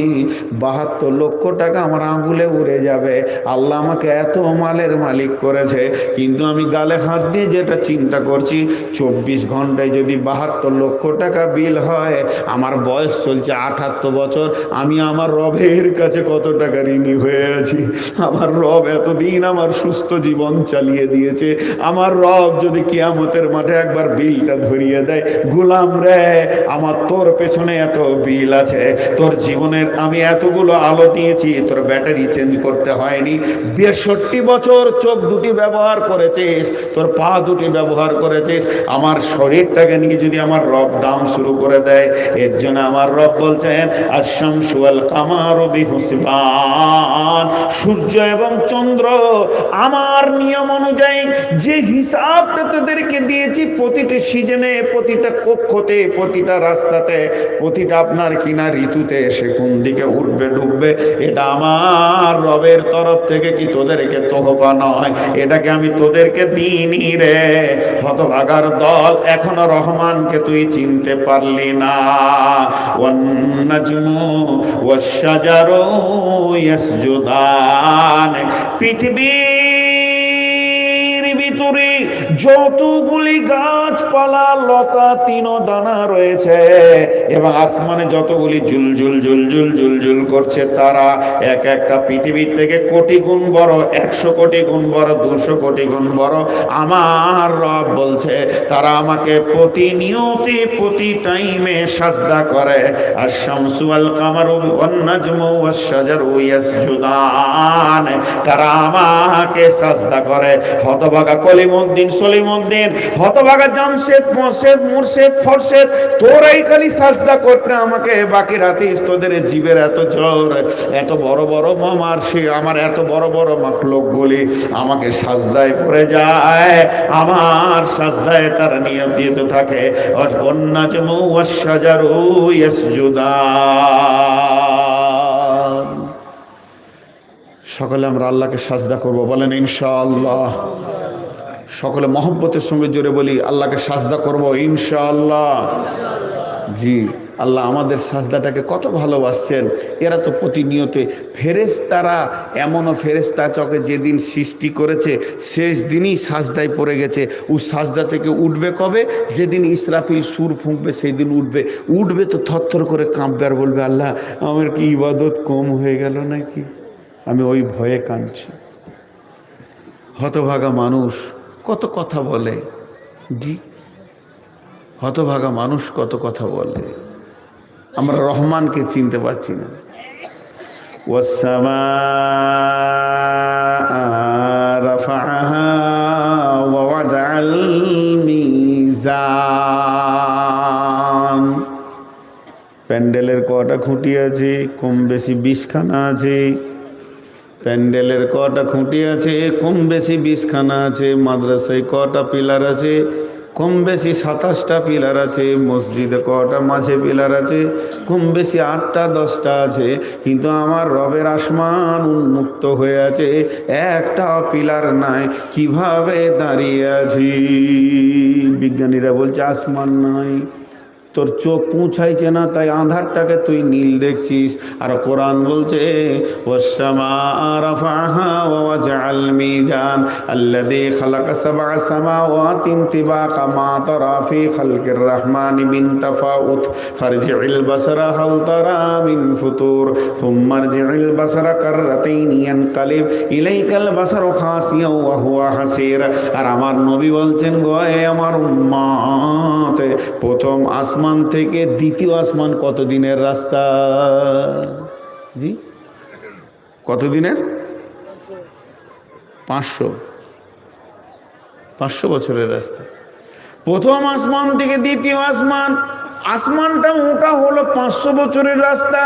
72 লক্ষ টাকা আমার আঙুলে উড়ে যাবে। আল্লাহ আমাকে এত মালের মালিক করেছে, কিন্তু আমি গালে হাত দিয়ে যেটা চিন্তা করছি, 24 ঘন্টায় যদি 72 লক্ষ টাকা বিল হয়, আমার বয়স চলছে 78 বছর, আমি আমার রবের কাছে কত টাকা ঋণী হয়ে আছি। আমার রব এতদিন আমার সুস্থ জীবন চালিয়ে দিয়েছে। আমার রব যদি কিয়ামতের মাঠে একবার বিলটা ধরিয়ে দেয়, গোলাম রে, আমার তোর পেছনে এত বিল আছে, তোর জীবনের আমি এতগুলো আলো দিয়েছি, তোর ব্যাটারি চেঞ্জ করতে হয়নি। 62 বছর চোখ দুটি ব্যবহার করেছিস, তোর পা দুটি ব্যবহার করেছিস, আমার শরীরটাকে নিয়ে যদি আমার রব দাম শুরু করে দেয়, এর জন্য আমার রব বলছেন আশ-শামসু ওয়াল কামারু বিহুসবান। সূর্য এবং চন্দ্র আমার নিয়ম অনুযায়ী যে হিসাবটা তোদেরকে দিয়েছি, প্রতিটি সিজনে, প্রতিটা কক্ষতে, প্রতিটা রাস্তাতে, প্রতিটা আপনার কিনা ঋতুতে সে কোন দিকে উঠবে ডুববে, এটা আমার রবের তরফ থেকে কি তোদেরকে তোহফা নয়? এটাকে আমি তোদেরকে দিইনি রে। হতভাগার দল, এখনো রহমানকে তুই চিনতে পারলি না। One নাজমু wash শাজারু ইয়াসজুদান। পৃথিবীর ভিতরে যতগুলি গাছপালা, লতা, তিন দানা রয়েছে, এবং আসমানে যতগুলি জুলজুল জুলজুল জুলজুল করছে তারা, এক একটা পৃথিবীর থেকে কোটি গুণ বড়, 100 কোটি গুণ বড়, 200 কোটি গুণ বড়। আমার রব বলছে তারা আমাকে প্রতিনিয়ত, প্রতি টাইমে সাজদা করে। আর শামসু ওয়াল কামারু ওয়ান নাজমু ওয়াশ শাজারু ইয়াসজুদান, তারা আমাকে সাজদা করে। হতভাগা কলিমউদ্দিন, সলিমউদ্দিন, হতভাগা জামশেদ, মোর্শেদ, মুর্শেদ, ফরশেদ, তোরাই খালি সাজদা করতে আমাকে। বাকি রাতে তোদের জীবের এত জোর, এত বড় বড় মামারশি, আমার এত বড় বড় মাখলুকগুলি আমাকে সাজদায় পড়ে যায়, আমার সাজদায় তারা নিয়মিত থাকে। One নাজমু wash শাজারু ইয়াসজুদান। সকলে আমরা আল্লাহকে সাজদা করব, বলেন ইনশাআল্লাহ। সকলে মহব্বতের সঙ্গে জোরে বলি, আল্লাহকে সাজদা করব ইনশাআল্লাহ। জি, আল্লাহ আমাদের সাজদাটাকে কত ভালোবাসছেন। এরা তো প্রতিনিয়ত ফেরেশতারা, এমনও ফেরেশতা চকে যেদিন সৃষ্টি করেছে শেষ দিনই সাজদায় পড়ে গেছে। ও সাজদা থেকে উঠবে কবে? যেদিন ইসরাফিল সুর ফুঁকবে সেই দিন উঠবে। উঠবে তো থরথর করে কাঁপবে আর বলবে, আল্লাহ আমার কি ইবাদত কম হয়ে গেল নাকি? আমি ওই ভয়ে কাঁদছি। হতভাগা মানুষ কত কথা বলে, জি, হতভাগা মানুষ কত কথা বলে। আমরা রহমানকে চিনতে পারছি না। ওয়াস-সামাআ রাফা'আহা ওয়া ওয়াদা'আল মিজান। প্যান্ডেলের কটা খুঁটি আছে? কম বেশি 20খানা আছে। প্যান্ডেলের কটা খুঁটি আছে? কম বেশি 20খানা আছে। মাদ্রাসায় কটা পিলার আছে? কম বেশি 27টা পিলার আছে, মসজিদে কটা মাঝে পিলার আছে, কম বেশি 8টা 10টা আছে, কিন্তু আমার রবের আসমান উন্মুক্ত হয়ে আছে, একটা পিলার নাই। কিভাবে দাঁড়িয়ে আছি? বিজ্ঞানীরা বলছে আসমান নাই, তোর চোখ পৌঁছাইছে না, তাই আঁধারটাকে তুই নীল দেখছিস। আর কোরআন বলছে ওয়াস-সামা রাফাহা ওয়া ওয়াজআল মিজান আল্লাযী খালাকা সাবআ সামাওয়াতিন তিবাকা মা তারা ফি খালকির রাহমানি মিন তাফাউত ফারজি'ল বাসারা হাল তারা মিন ফুতুর সুম্মা আরজি'ল বাসারা কাররাতাইন ইয়ানকালিব ইলাইকাল বাসারু খাসিয়াও ওয়া হুয়া হাসির। আর আমার নবী বলছেন, গো আমার উম্মত, প্রথম আসমান থেকে দ্বিতীয় আসমান কত দিনের রাস্তা? জি, কত দিনের? 500 বছরের রাস্তা। প্রথম আসমান থেকে দ্বিতীয় আসমান, আসমানটা মোটা হলো 500 বছরের রাস্তা।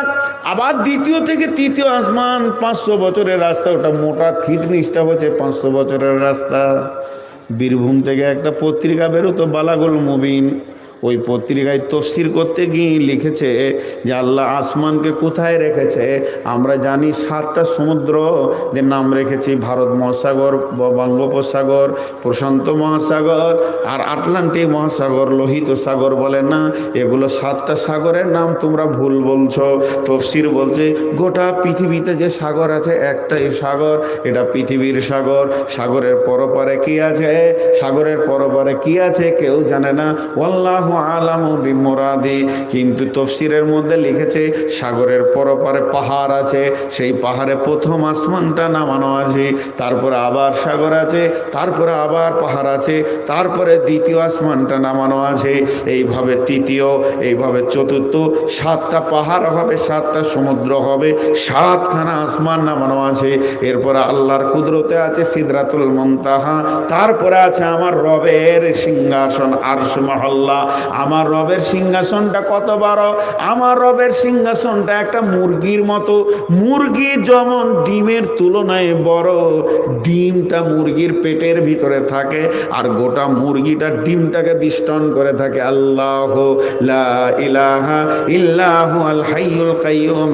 আবার দ্বিতীয় থেকে তৃতীয় আসমান 500 বছরের রাস্তা, ওটা মোটা থিকনেসটা হচ্ছে 500 বছরের রাস্তা। বীরভূম থেকে একটা পত্রিকা বেরোতো বালাগুল মুবিন, ওই পত্রিকায় তফসির করতে গিয়ে লিখেছে যে আল্লাহ আসমানকে কোথায় রেখেছে। আমরা জানি 7টা সমুদ্র যে নাম রেখেছি, ভারত মহাসাগর, বঙ্গোপসাগর, প্রশান্ত মহাসাগর আর আটলান্টিক মহাসাগর, লোহিত সাগর বলে না, এগুলো 7টা সাগরের নাম তোমরা ভুল বলছো। তফসির বলছে গোটা পৃথিবীতে যে সাগর আছে একটাই সাগর, এটা পৃথিবীর সাগর। সাগরের পরপারে কি আছে, সাগরের পরপারে কি আছে কেউ জানে না, আল্লাহু আলামু বিমুরাদি। কিন্তু তফসিরের মধ্যে লিখেছে সাগরের পরপারে পাহাড় আছে, সেই পাহাড়ে প্রথম আসমানটা নামানো আছে, তারপরে আবার সাগর আছে, তারপরে আবার পাহাড় আছে, তারপরে দ্বিতীয় আসমানটা নামানো আছে, এইভাবে তৃতীয়, এইভাবে চতুর্থ, 7টা পাহাড় হবে, 7টা সমুদ্র হবে, 7খানা আসমান নামানো আছে। এরপরে আল্লাহর কুদরতে আছে সিদরাতুল মুনতাহা, তারপরে আছে আমার রবের সিংহাসন আরশ মহল্লা। আমার রবের সিংহাসনটা কত বড়? আমার রবের সিংহাসনটা একটা মুরগির মতো। মুরগি যেমন ডিমের তুলনায় বড়, ডিমটা মুরগির পেটের ভিতরে থাকে, আর গোটা মুরগিটা ডিমটাকে বিষ্টন করে থাকে। আল্লাহ লা ইলাহা ইল্লাহু আল হাইয়ুল কাইয়ুম।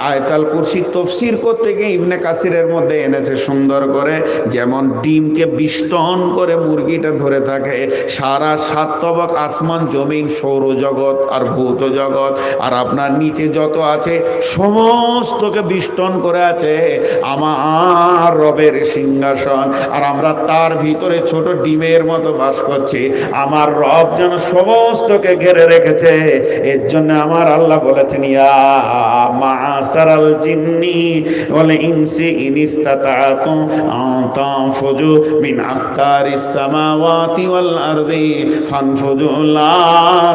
আয়াতুল কুরসি তফসির করতে গিয়ে ইবনে কাসিরের মধ্যে এনেছে সুন্দর করে, যেমন ডিমকে বিষ্টন করে মুরগিটা ধরে থাকে, সারা 7 তবক আসমান জমিন সৌরজগৎ আর ভূত জগৎ আর আপনার নিচে যত আছে সমস্তকে বিষ্টন করে আছে আমার রবের সিংহাসন। আর আমরা তার ভিতরে ছোট ডিমের মতো বাস করছি। আমার রব যেন সমস্তকে ঘিরে রেখেছে। এর জন্য আমার আল্লাহ বলেছেন, ইয়া মা'শারাল জিন্নি ওয়াল ইনসি ইন ইসতাতা'তুম আন তানফুযু মিন আখতারিস সামাওয়াতি ওয়াল আরদি ফানফুযু লা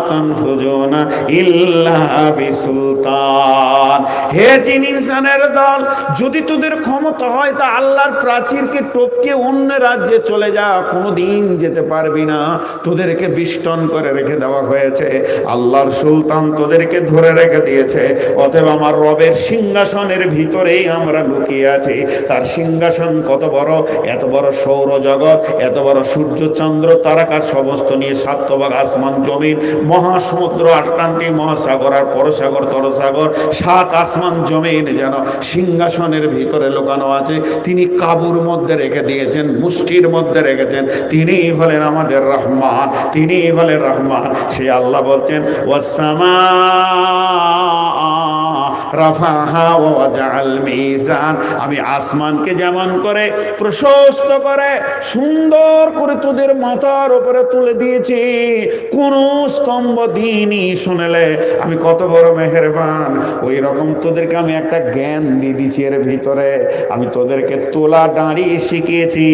তানফুজুনা ইল্লা বিসুলতান। হে জিন ইনসানের দল, যদি তোদের ক্ষমতা হয় তা আল্লাহর প্রাচীরকে টপকে অন্য রাজ্যে চলে যা, কোনোদিন যেতে পারবি না, তোদেরকে বিষ্টন করে রেখে দেওয়া হয়েছে। আল্লাহর সুলতান তোদেরকে ধরে রেখে দিয়েছে। অতএব আমার রবের সিংহাসনের ভিতরেই আমরা লুকিয়ে আছি। তার সিংহাসন কত বড়, এত বড় সৌরজগৎ, এত বড় সূর্য চন্দ্র তারকা সমস্ত নিয়ে 7 তবক আসমান জমিন, মহাসমুদ্র, আটলান্টিক মহাসাগর আর পরসাগর তরসাগর, 7 আসমান জমিন যেন সিংহাসনের ভিতরে লুকানো আছে। তিনি কাবুর মধ্যে রেখে দিয়েছেন, মুষ্টির মধ্যে রেখেছেন। তিনি হলেন আমাদের রহমান, তিনি হলেন রহমান। সে আল্লাহ বলছেন ওয়াস-সামা রাফাহা ওয়া ওয়াজআল মিজান। আমি আসমানকে যেমন করে প্রশস্ত করে সুন্দর করে তোদের মাথার উপরে তুলে দিয়েছি, কোন স্তম্ভ দিনই শুনেলে আমি কত বড় মেহেরবান। ওই রকম তোদেরকে আমি একটা জ্ঞান দিয়ে দিচ্ছি এর ভিতরে। আমি তোদেরকে তোলা দাঁড়িয়ে শিখিয়েছি,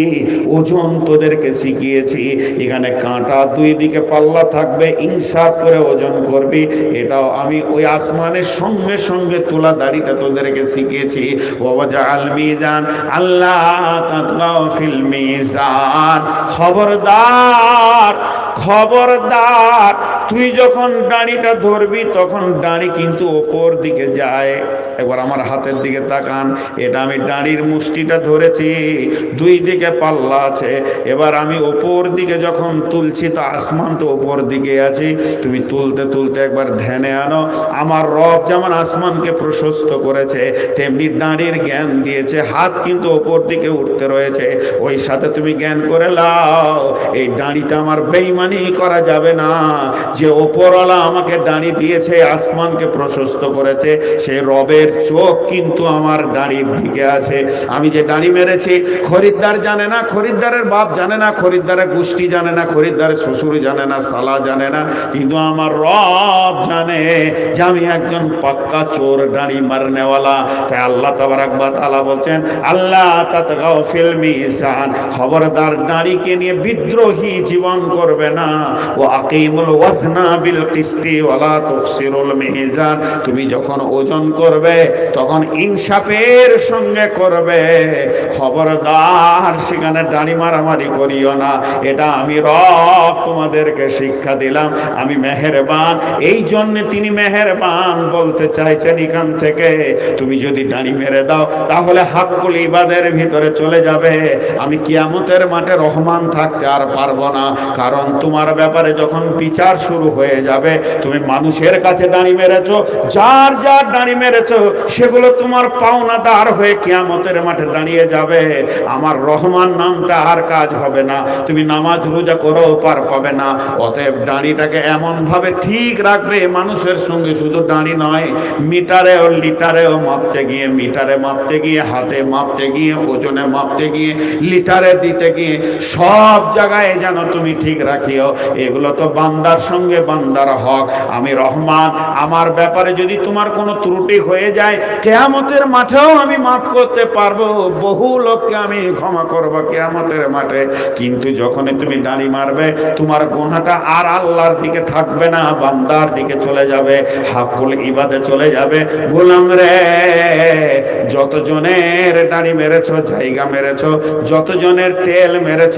ওজন তোদেরকে শিখিয়েছি। এখানে কাঁটা 2 দিকে পাল্লা থাকবে, ইনসাফ করে ওজন করবি। এটাও আমি ওই আসমানের সঙ্গে সঙ্গে তোলা দাড়িটা তোদেরকে শিখিয়েছি। ওয়াজআল মিজান আল্লাহ তাতগাউ ফিল মিজান। খবরদার খবরদার তুই যখন দাড়িটা ধরবি তখন দাড়ি কিন্তু ওপর দিকে যায়। একবার আমার হাতের দিকে তাকান, এটা আমি দাড়ির মুষ্টিটা ধরেছি, দুই দিকে পাল্লা আছে। এবার আমি ওপর দিকে যখন তুলছি তো আসমান তো ওপর দিকে আছে। তুমি তুলতে তুলতে একবার ধ্যানে আনো, আমার রব যেমন আসমানকে প্রশস্ত করেছে তেমনি দাড়ির জ্ঞান দিয়েছে, হাত কিন্তু ওপর দিকে উঠতে রয়েছে। ওই সাথে তুমি জ্ঞান করে লাও, এই দাড়িতে আমার বেঈমানি করা যাবে না। যে ওপরওয়ালা আমাকে দাড়ি দিয়েছে, আসমানকে প্রশস্ত করেছে, সে রবের চোখ কিন্তু আমার দাড়ির দিকে আছে। আমি যে দাড়ি মেরেছি, খরিদ্দার জানে না, খরিদ্দারের বাপ জানে না, খরিদ্দারের গোষ্ঠী জানে না, খরিদ্দারের শ্বশুর জানে না, সালা জানে না, কিন্তু আমার রব জানে যে আমি একজন পাক্কা চোর, দাড়ি মারনেওয়ালা। তাই আল্লাহ তাবারাক ওয়া তাআলা বলছেন, আল্লাহ তাতগাও ফিল মিজান, খবরদার দাড়িকে নিয়ে বিদ্রোহী জীবন করবে না। ও আকিমুল ওয়াজনা বিল কিসতি ওয়ালা তুফসিরুল মিজান, তুমি যখন ওজন করবে তখন ইনসাফের সঙ্গে করবে। খবরদার সেখানে দাড়ি মারামারি করিও না। এটা আমি রব তোমাদেরকে শিক্ষা দিলাম, আমি মেহেরবান। এই জন্য তিনি মেহেরবান বলতে চাইছেন এখান থেকে। তুমি যদি দাড়ি মেরে দাও তাহলে হাক্কুল ইবাদের ভিতরে চলে যাবে। আমি কিয়ামতের মাঠে রহমান থাকতে আর পারবো না, কারণ তোমার ব্যাপারে যখন বিচার শুরু হয়ে যাবে, তুমি মানুষের কাছে দাড়ি মেরেছো, যার যার দাড়ি মেরেছো সেগুলো তোমার পাওনাদার হয়ে কিয়ামতের মাঠে দাঁড়িয়ে যাবে। আমার রহমান নামটা আর কাজ হবে না, তুমি নামাজ রোজা করেও পার পাবে না। অতএব দাড়িটাকে এমন ভাবে ঠিক রাখবে, মানুষের সঙ্গে শুধু দাড়ি নয়, মিটারেও লিটারেও মাপতে গিয়ে, মিটারে মাপতে গিয়ে, হাতে মাপতে গিয়ে, ওজনে মাপতে গিয়ে, লিটারে দিতে গিয়ে, সব জায়গায় যেন তুমি ঠিক রাখিও। এগুলো তো বান্দার সঙ্গে বান্দার হক। আমি রহমান, আমার ব্যাপারে যদি তোমার কোনো ত্রুটি হয়ে যায়, কিয়ামতের মাঠেও আমি মাফ করতে পারবো, বহু লোককে আমি ক্ষমা করবো কিয়ামতের মাঠে। কিন্তু যখনই তুমি দাড়ি মারবে, তোমার গুনাহটা আর আল্লাহর দিকে থাকবে না, বান্দার দিকে চলে যাবে, হাক্কুল ইবাদে চলে যাবে। গোলাম রে, যতজনের দাড়ি মেরেছ, জায়গা মেরেছ, যতজনের তেল মেরেছ,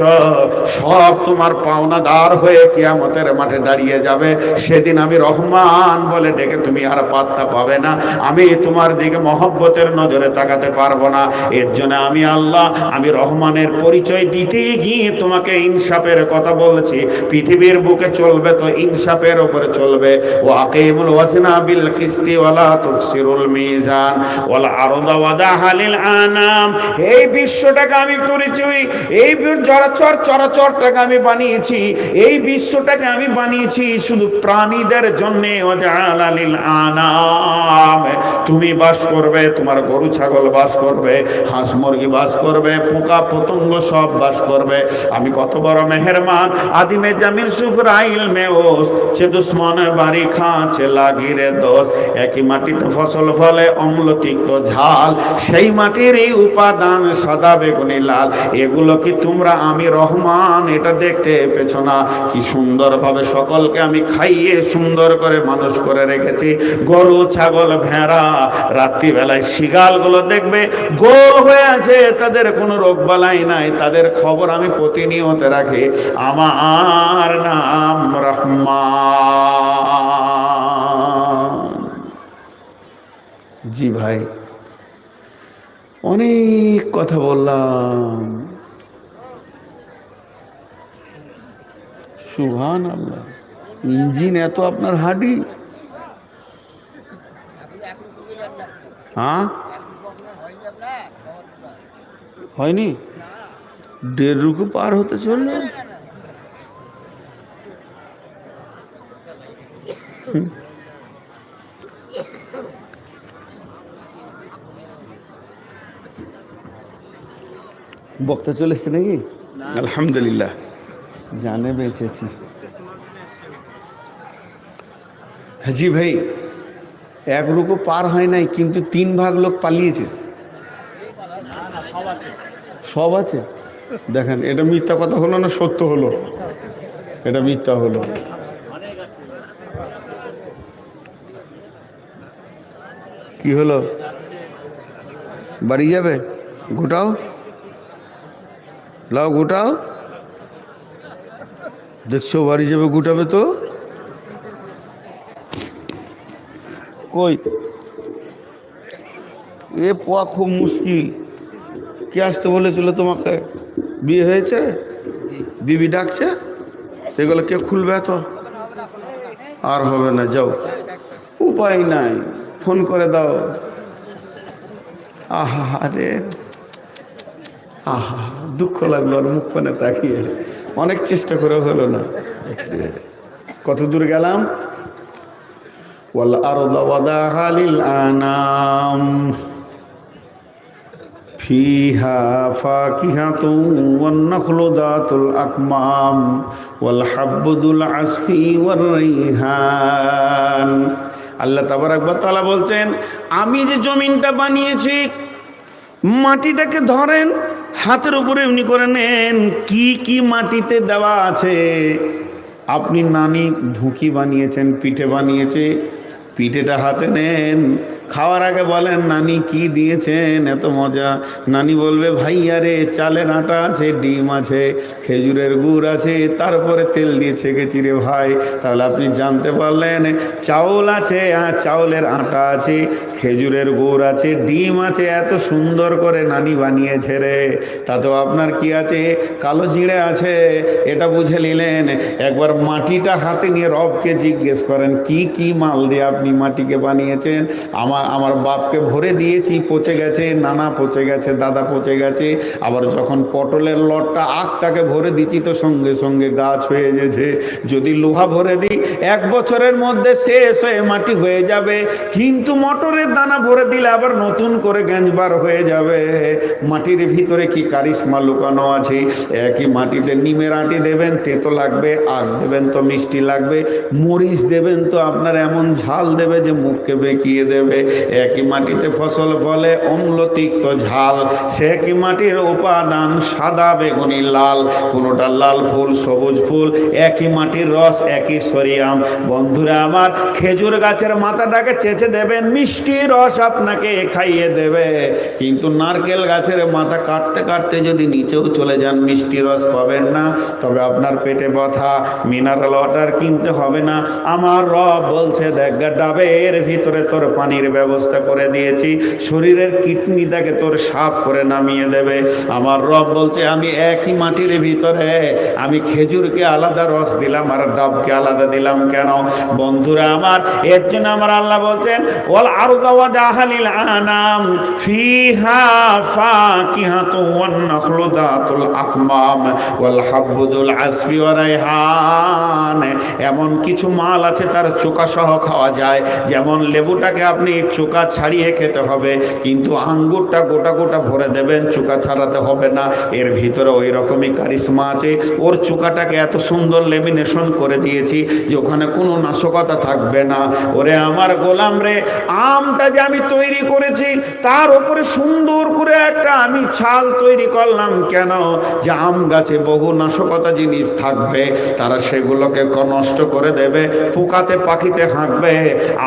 সব তোমার পাওনাদার হয়ে কিয়ামতের মাঠে দাঁড়িয়ে যাবে। সেদিন আমি রহমান বলে ডেকে তুমি আর পাত্তা পাবে না, আমি তোমার দিকে মহব্বতের নজরে তাকাতে পারবো না। এর জন্য আমি আল্লাহ, আমি রহমানের পরিচয় দিতে গিয়ে তোমাকে ইনসাফের কথা বলছি। পৃথিবীর বুকে চলবে তো ইনসাফের উপরে চলবে। ও আকিমুল ওয়াজনা বিল কিসতি ওয়ালা তুফসিরুল মিজান ওয়াল আরদা ওয়াদাহা লিল আনাম। এই বিশ্বটাকে আমি করেছি, এই চরাচরটাকে আমি বানিয়েছি, এই বিশ্বটাকে আমি বানিয়েছি শুধু প্রাণীদের জন্য। ওয়াজআলা লিল আনাম, তুমি বাস করবে, তোমার গরু ছাগল বাস করবে, হাঁস মুরগি বাস করবে, পোকা পতঙ্গ সব বাস করবে। আমি কত বড় মেহেরমান। আদিমে জামিল সুফরাইল মেওস চে দুশ্মন বাড়ি খাঁচে লাগিরে দোষ, একই মাটিতে ফসল ফলে অম্ল তিক্ত ঝাল, সেই মাটির এই উপাদান সাদা বেগুনি লাল। এগুলো কি তোমরা আমি রহমান এটা দেখতে পেছো না? কি সুন্দরভাবে সকলকে আমি খাইয়ে সুন্দর করে মানুষ করে রেখেছি। গরু ছাগল ভেড়া, রাত্রিবেলায় শিগালগুলো দেখবে গোল হয়ে আছে, তাদের কোনো রোগ বালাই নাই, তাদের খবর আমি প্রতিনিয়ত রাখি। আমার নাম রহমান। জি ভাই, অনেক কথা বললাম। সুবহানাল্লাহ, ইঞ্জিন এত আপনার হাডি? হ্যাঁ, হয়নি, 1.5 রুকু পার হতে চললো। বক্তা চলে এসছে নাকি? আলহামদুলিল্লাহ, জানে বেঁচেছি। জি ভাই, 1 রুকু পার হয় নাই, কিন্তু 3 ভাগ লোক পালিয়েছে। সব আছে। দেখেন, এটা মিথ্যা কথা হলো না সত্য হলো? এটা মিথ্যা হলো। কি হলো? বাড়ি যাবে? গোটাও, লাও গোটাও। দেখছো বাড়ি যাবে গুটাবে তো কই এ পাওয়া খুব মুশকিল। কে আসতে বলেছিল তোমাকে? বিয়ে হয়েছে? বিবি ডাকছে, সেগুলো কে খুলবে? তো আর হবে না, যাও, উপায় নাই, ফোন করে দাও। আহা রে, আহা, দুঃখ লাগলো আর মুখ পানে তাকিয়ে। অনেক চেষ্টা করে হলো না। কত দূর গেলাম? ওয়াল আরদা ওয়াদাহা লিল আনাম ফিহা ফাকিহাতুন ওয়ান নাখলু যাতুল আকমাম ওয়াল হাব্বুল আসফি ওয়ার রাইহান। আল্লাহ তাবারাক ওয়া তাআলা বলছেন, আমি যে জমিনটা বানিয়েছি, মাটিটাকে ধরেন, হাতের উপরে এমনি করে নেন, কি কি মাটিতে দেওয়া আছে। আপনি নানি ঢুকি বানিয়েছেন, পিঠে বানিয়েছে, পিঠেটা হাতে নেন, খাওয়ার আগে বলেন নানি কি দিয়েছেন, এত মজা। নানি বলবে ভাইয়া রে, চালের আটা আছে, ডিম আছে, খেজুরের গুড় আছে, তারপরে তেল দিয়ে ছেঁকেছি রে ভাই। তাহলে আপনি জানতে পারলেন চাউল আছে, চাউলের আটা আছে, খেজুরের গুড় আছে, ডিম আছে, এত সুন্দর করে নানি বানিয়েছে রে। তাতেও আপনার কি আছে? কালো জিরে আছে। এটা বুঝে নিলেন। একবার মাটিটা হাতে নিয়ে রবকে জিজ্ঞেস করেন, কি কি মাল দিয়ে আপনি মাটিকে বানিয়েছেন? আমার বাপকে ভরে দিয়েছি, পচে গেছে, নানা পচে গেছে, দাদা পচে গেছে। আবার যখন পটলের লটটা আখটাকে ভরে দিচ্ছি তো সঙ্গে সঙ্গে গাছ হয়ে গেছে। যদি লোহা ভরে দিই 1 বছরের মধ্যে শেষ হয়ে মাটি হয়ে যাবে, কিন্তু মটরের দানা ভরে দিলে আবার নতুন করে গেঞ্জবার হয়ে যাবে। মাটির ভিতরে কি কারিশমা লুকানো আছে। একই মাটিতে নিমের আঁটি দেবেন, তেতো লাগবে, আখ দেবেন তো মিষ্টি লাগবে, মরিচ দেবেন তো আপনার এমন ঝাল দেবে যে মুখকে বেঁকিয়ে দেবে। একই মাটিতে ফসল ফলে, অম্ল তিক্ত ঝাল। সে একই মাটির উপাদান, সাদা বেগুনি লাল, কোনোটা লাল ফুল, সবুজ ফুল, একই মাটির রস, একই সরিয়াম। বন্ধুরা আমার, খেজুর গাছের মাথাটাকে চেঁচে দেবেন, মিষ্টি রস আপনাকে খাইয়ে দেবে। কিন্তু নারকেল গাছের মাথা কাটতে কাটতে যদি নিচেও চলে যান, মিষ্টি রস পাবেন না। তবে আপনার পেটে ব্যথা, মিনারেল ওয়াটার কিনতে হবে না। আমার রব বলছে, দেখ ডাবের ভিতরে তোর পানির ব্যবস্থা করে দিয়েছি, শরীরের কিডনিটাকে তোর সাফ করে নামিয়ে দেবে। আমার রব বলছে, আমি একই মাটির ভিতরে আমি খেজুরকে আলাদা রস দিলাম আর ডাবকে আলাদা দিলাম। কেন? বন্ধুরা আমার, এর জন্য আমার আল্লাহ বলছেন, ওয়াল আরদা ওয়াদাহা লিল আনাম ফিহা ফাকিহাতুন ওয়ান নাখলু যাতুল আকমাম ওয়াল হাব্বুল আসফি ওয়া রাইহান। এমন কিছু মাল আছে তার চোকা সহ খাওয়া যায়। যেমন লেবুটাকে আপনি চোকা ছাড়িয়ে খেতে হবে, কিন্তু আঙ্গুরটা গোটা গোটা ভরে দেবেন, চোকা ছাড়াতে হবে না। এর ভিতরে ওই রকমই কারিশমা আছে। ওর চোকাটাকে এত সুন্দর লেমিনেশন করে দিয়েছি যে ওখানে কোনো নাশকতা থাকবে না। ওরে আমার গোলাম রে, আমটা যে আমি তৈরি করেছি তার উপরে সুন্দর করে একটা আমি ছাল তৈরি করলাম। কেন? যে আম গাছে বহু নাশকতা জিনিস থাকবে, তারা সেগুলোকে নষ্ট করে দেবে, পোকাতে পাখিতে হাঁকবে।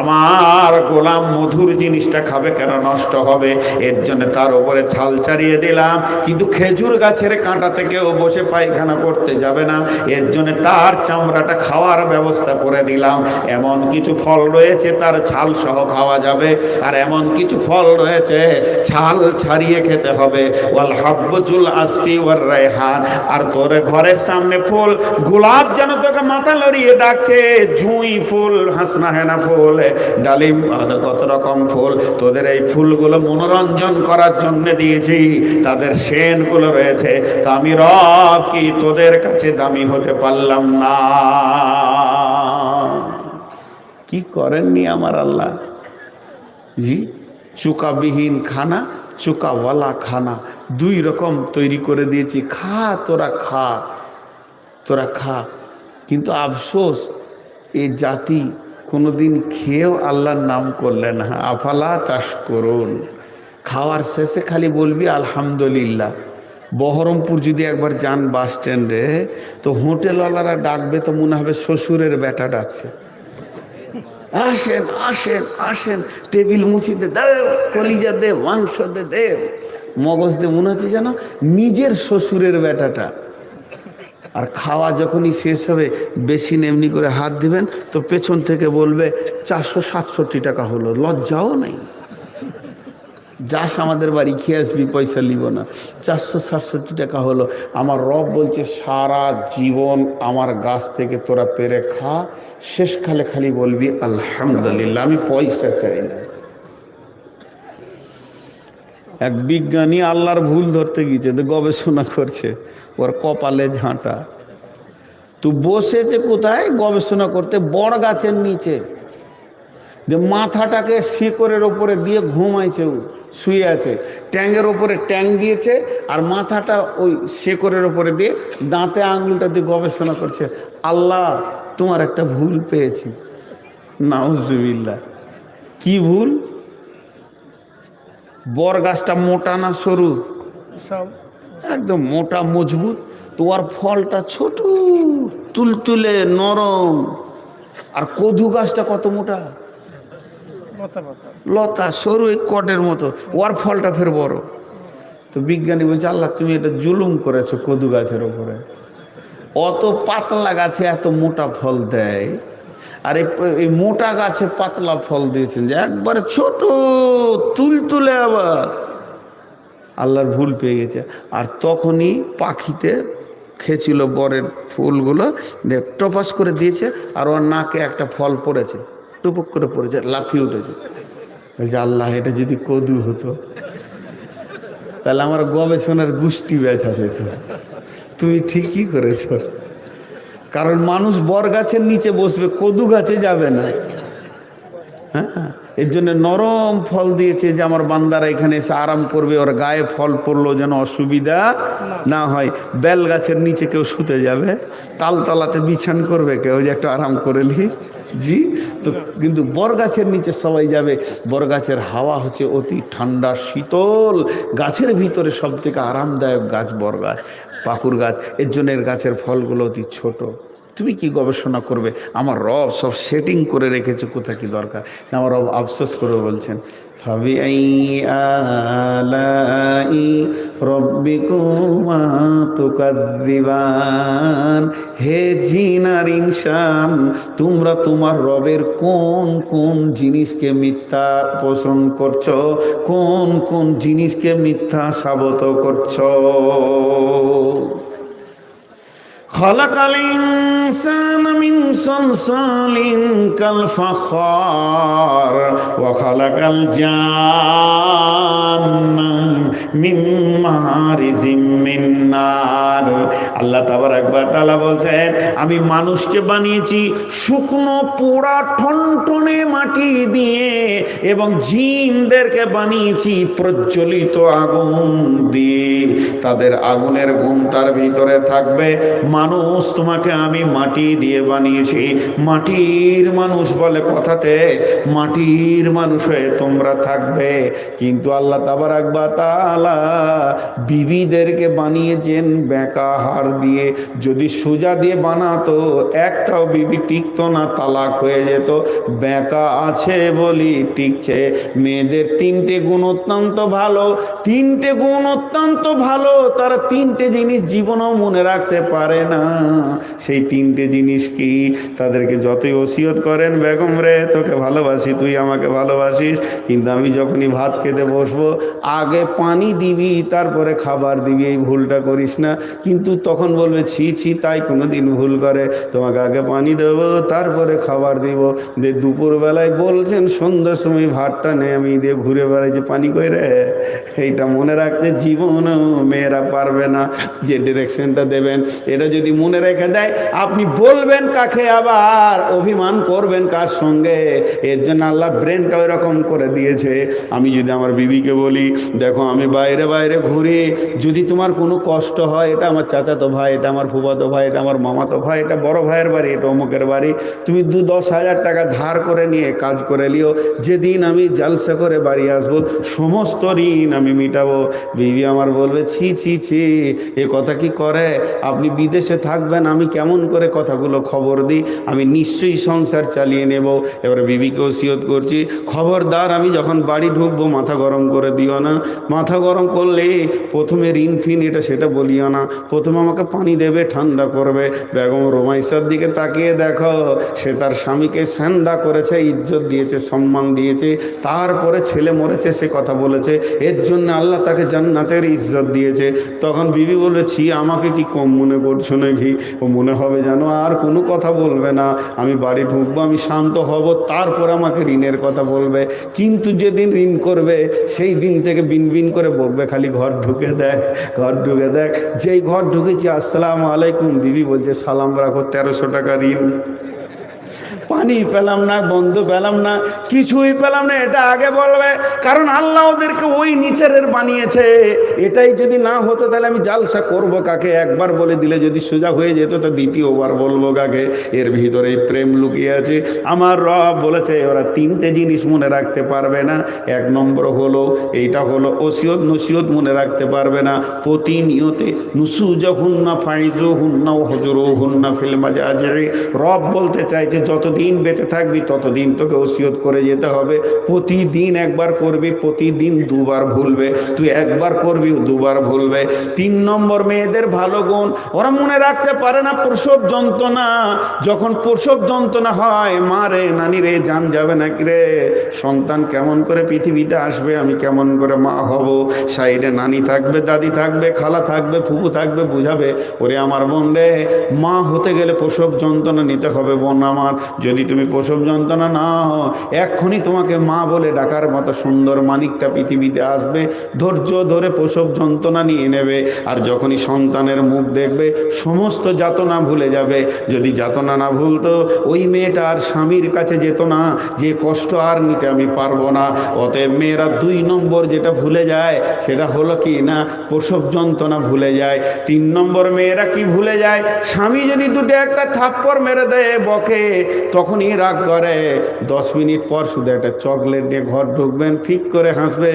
আমার গোলাম মধুর জিনিসটা খাবে, কেন নষ্ট হবে? এর জন্য তার উপরে ছাল ছাড়িয়ে দিলাম। কিন্তু খেজুর গাছের কাঁটাতে কেউ বসে পায়খানা করতে যাবে না, এর জন্য তার চামড়াটা খাওয়ার ব্যবস্থা করে দিলাম। এমন কিছু ফল রয়েছে তার ছাল সহ খাওয়া যাবে, আর এমন কিছু ফল রয়েছে ছাল ছাড়িয়ে খেতে হবে। ওয়াল হাব্বুল আসফি ওয়ার রাইহান। আর তোর ঘরের সামনে ফুল, গোলাপ যেন তোকে মাথা লড়িয়ে ডাকছে, জুঁই ফুল, হাসনা হেনা ফুল, ডালিম, কত রকম ফুল। তোদের এই ফুলগুলো মনোরঞ্জন করার জন্য দিয়েছি, তাদের সেনগুলো রয়েছে। তা আমি রব কি তোদের কাছে দামি হতে পারলাম না? কি করেননি আমার আল্লাহ? জি, চুকাবিহীন খানা, চুকাওয়ালা খানা, 2 রকম তৈরি করে দিয়েছি। খা, তোরা খা, তোরা খা। কিন্তু আফসোস, এই জাতি কোনোদিন খেয়েও আল্লাহর নাম করলেন না। আফালা তাশকুরুন। খাওয়ার শেষে খালি বলবি আলহামদুলিল্লাহ। বহরমপুর যদি একবার যান বাস স্ট্যান্ডে, তো হোটেলওয়ালারা ডাকবে তো মনে হবে শ্বশুরের বেটা ডাকছে। আসেন আসেন আসেন, টেবিল মুছি দে, দেব কলিজা দে, মাংস দে, দেব মগজ দে। মনে হচ্ছে যেন নিজের শ্বশুরের বেটাটা। আর খাওয়া যখনই শেষ হবে বেশি এমনি করে হাত দিবেন তো পেছন থেকে বলবে 467 টাকা হলো, লজ্জাও নেই। যাস আমাদের বাড়ি খেয়ে আসবি, পয়সা নিব না। 467 টাকা হলো। আমার রব বলছে সারা জীবন আমার গাছ থেকে তোরা পেরে খা, শেষকালে খালি বলবি আলহামদুলিল্লাহ, আমি পয়সা চাই না। এক বিজ্ঞানী আল্লাহর ভুল ধরতে গিয়েছে, তো গবেষণা করছে, ওর কপালে ঝাঁটা। তো বসেছে কোথায় গবেষণা করতে? বড় গাছের নিচে। যে মাথাটাকে শিকড়ের ওপরে দিয়ে ঘুমাইছে, শুয়ে আছে, ট্যাঙ্গের ওপরে ট্যাঙ্ক দিয়েছে আর মাথাটা ওই শিকড়ের ওপরে দিয়ে দাঁতে আঙুলটা দিয়ে গবেষণা করছে, আল্লাহ তোমার একটা ভুল পেয়েছি। নাউজুবিল্লাহ। কি ভুল? বর গাছটা মোটা না সরু? একদম মোটা মজবুত। তোমার ফলটা ছোট তুলতুলে নরম। আর কদু গাছটা কত মোটা, লতা সরু, এই কটের মতো, ওর ফলটা ফের বড়। তো বিজ্ঞানী বলছে আল্লাহ তুমি এটা জুলুম করেছো কদু গাছের ওপরে, অত পাতলা গাছে এত মোটা ফল দেয়, আর এই মোটা গাছে পাতলা ফল দিয়েছেন যে একবারে ছোট তুলতুলে। আবার আল্লাহর ভুল পেয়ে গেছে। আর তখনই পাখিতে খেয়েছিল বরের ফুলগুলো, টপাস করে দিয়েছে আর ওর নাকে একটা ফল পড়েছে, টুপুক করে পড়েছে, লাফিয়ে উঠেছে। বলছে আল্লাহ এটা যদি কদু হতো তাহলে আমার গবেষণার গোষ্ঠী ব্যথা যেত। তুমি ঠিকই করেছ, কারণ মানুষ বর গাছের নিচে বসবে, কদু গাছে যাবে না। হ্যাঁ, এর জন্য নরম ফল দিয়েছে যে আমার বান্দারা এখানে এসে আরাম করবে, ওর গায়ে ফল পড়লো যেন অসুবিধা না হয়। বেল গাছের নিচে কেউ শুতে যাবে, তালতলাতে বিছান করবে কেউ যে একটু আরাম করে নি, জি। তো কিন্তু বরগাছের নিচে সবাই যাবে। বরগাছের হাওয়া হচ্ছে অতি ঠান্ডা শীতল, গাছের ভিতরে সব থেকে আরামদায়ক গাছ বরগাছ, পাকুর গাছ। এর জন্য এর গাছের ফলগুলো অতি ছোট। তুমি কি গবেষণা করবে? আমার রব সব সেটিং করে রেখেছে, কোথা কি দরকার। আমার রব আফসোস করে বলছেন ফাবিআই আলাই রব্বিকুমা তুকাদ্দিবান। হে জিন আর ইনসান, তোমরা তোমার রবের কোন কোন জিনিসকে মিথ্যা পোষণ করছো, কোন কোন জিনিসকে মিথ্যা সাবত করছো। খালাকাল ইনসানা মিন সালসালিন কাল ফাখার ওয়া খালাকাল জান্না মিন মারিজিম মিন নার। আল্লাহ তাবারাক ওয়া তাআলা বলছেন আমি মানুষকে বানিয়েছি শুকনো পোড়া ঠনঠনে মাটি দিয়ে, এবং জিনদেরকে বানিয়েছি প্রজ্বলিত আগুন দিয়ে। তাদের আগুনের গুণ তার ভিতরে থাকবে। মানুষ তোমাকে আমি মাটি দিয়ে বানিয়েছি, মাটির মানুষ বলে কথাতে, মাটির মানুষ হয়ে তোমরা থাকবে। কিন্তু আল্লাহ তাবারাক ওয়া তাআলা বিবিদেরকে বানিয়েছেন বেঁকা হাড় দিয়ে। যদি সোজা দিয়ে বানাতো একটাও বিবি টিকতো না, তালাক হয়ে যেত। বেঁকা আছে বলি টিকছে। মেয়েদের তিনটে গুণ অত্যন্ত ভালো, তিনটে গুণ অত্যন্ত ভালো, তারা তিনটে জিনিস জীবনেও মনে রাখতে পারে না। সেই তিনটে জিনিস কি? তাদেরকে যতই ওসিয়ত করেন, বেগম রে তোকে ভালোবাসি, তুই আমাকে ভালোবাসিস, কিন্তু আমি যখনই ভাত খেতে বসবো আগে পানি দিবি তারপরে খাবার দিবি, এই ভুলটা করিস না। কিন্তু তখন বলবে ছি ছি, তাই কোনোদিন ভুল করে, তোমাকে আগে পানি দেবো তারপরে খাবার দিব। যে দুপুরবেলায় বলছেন সন্ধ্যার সময় ভাতটা নেই আমি দিয়ে ঘুরে বেড়াই যে পানি করে। এইটা মনে রাখতে জীবনও মেয়েরা পারবে না। যে ডিরেকশনটা দেবেন এটা যদি মনে রেখে দেয়, আপনি বলবেন কাকে, আবার অভিমান করবেন কার সঙ্গে। এর জন্য আল্লাহ ব্রেনটা ওই রকম করে দিয়েছে। আমি যদি আমার বিবিকে বলি দেখো আমি বাইরে বাইরে ঘুরি, যদি তোমার কোনো কষ্ট হয়, এটা আমার চাচাতো ভাই, এটা আমার ফুফাতো ভাই, এটা আমার মামাতো ভাই, এটা বড় ভাইয়ের বাড়ি, এটা অমুকের বাড়ি, তুমি 10,000 টাকা ধার করে নিয়ে কাজ করে লিও, যেদিন আমি জালসা করে বাড়ি আসবো সমস্ত ঋণ আমি মিটাবো। বিবি আমার বলবে ছি ছি ছি, এ কথা কি করে? আপনি বিদেশে বসে থাকবেন, আমি কেমন করে কথাগুলো খবর দিই, আমি নিশ্চয়ই সংসার চালিয়ে নেব। এবারে বিবিকে ওসিয়ত করছি, খবরদার আমি যখন বাড়ি ঢুকবো মাথা গরম করে দিও না। মাথা গরম করলে প্রথমে ঋণ ফিন এটা সেটা বলিও না, প্রথমে আমাকে পানি দেবে, ঠান্ডা করবে। বেগম রোমাইসার দিকে তাকিয়ে দেখো, সে তার স্বামীকে ঠান্ডা করেছে, ইজ্জত দিয়েছে, সম্মান দিয়েছে, তারপরে ছেলে মরেছে সে কথা বলেছে, এর জন্য আল্লাহ তাকে জান্নাতের ইজ্জত দিয়েছে। তখন বিবি বলবে, ছি আমাকে কি কম মনে করছো নাকি? ও মনে হবে যেন আর কোনো কথা বলবে না, আমি বাড়ি ঢুকবো, আমি শান্ত হব, তারপর আমাকে ঋণের কথা বলবে। কিন্তু যেদিন ঋণ করবে সেই দিন থেকে বিন বিন করে বলবে খালি ঘর ঢুকে দেখ, ঘর ঢুকে দেখ। যেই ঘর ঢুকেছি আসসালামু আলাইকুম, বিবি বলছে সালাম রাখো, 1300 টাকা ঋণ। পানি পেলাম না, বন্ধ পেলাম না, কিছুই পেলাম না, এটা আগে বলবে। কারণ আল্লাহ ওদেরকে ওই নিচের বানিয়েছে। এটাই যদি না হতো তাহলে আমি জালসা করব কাকে? একবার বলে দিলে যদি সোজা হয়ে যেত তো দ্বিতীয়বার বলবো কাকে? এর ভিতরে প্রেম লুকিয়ে আছে। আমার রব বলেছে ওরা 3টে জিনিস মনে রাখতে পারবে না। 1 নম্বর হলো এইটা হলো ওসিয়ত নসিহত মনে রাখতে পারবে না। প্রতিনিয়তে নুসুজহুন্না ফাইজুহুন্না ওয়াহজুরুহুন্না ফিল মাজাজি। রব বলতে চাইছে যতদিন বেঁচে থাকবি ততদিন তোকে ওসিয়ত করে যেতে হবে। প্রতিদিন একবার করবি, প্রতিদিন 2বার ভুলবে। তুই একবার করবি, 2বার ভুলবে। 3 নম্বর মেয়েদের ভালো গুণ, ওরা মনে রাখতে পারে না প্রসব যন্ত্রণা। যখন প্রসব যন্ত্রণা হয়, মা রে নানি রে জান যাবে নাকি রে, সন্তান কেমন করে পৃথিবীতে আসবে, আমি কেমন করে মা হব। সাইডে নানি থাকবে, দাদি থাকবে, খালা থাকবে, ফুপু থাকবে, বুঝাবে ওরে আমার বোন রে, মা হতে গেলে প্রসব যন্ত্রণা নিতে হবে বোন আমার। যদি তুমি প্রসব যন্ত্রণা না হও, এক্ষুনি তোমাকে মা বলে ডাকার মতো সুন্দর মানিকটা পৃথিবীতে আসবে। ধৈর্য ধরে প্রসব যন্ত্রণা নিয়ে নেবে। আর যখনই সন্তানের মুখ দেখবে সমস্ত যাতনা ভুলে যাবে। যদি যাতনা না ভুলতো ওই মেয়েটা আর স্বামীর কাছে যেত না যে কষ্ট আর নিতে আমি পারবো না। অতএব মেয়েরা 2 নম্বর যেটা ভুলে যায় সেটা হলো কি না, প্রসব যন্ত্রণা ভুলে যায়। 3 নম্বর মেয়েরা কি ভুলে যায়, স্বামী যদি দুটো একটা থাপ্পড় মেরে দেয় বকে তখনই রাগ করে। 10 মিনিট পর শুধু একটা চকলেট দিয়ে ঘর ঢুকবেন, ফিক করে হাসবে।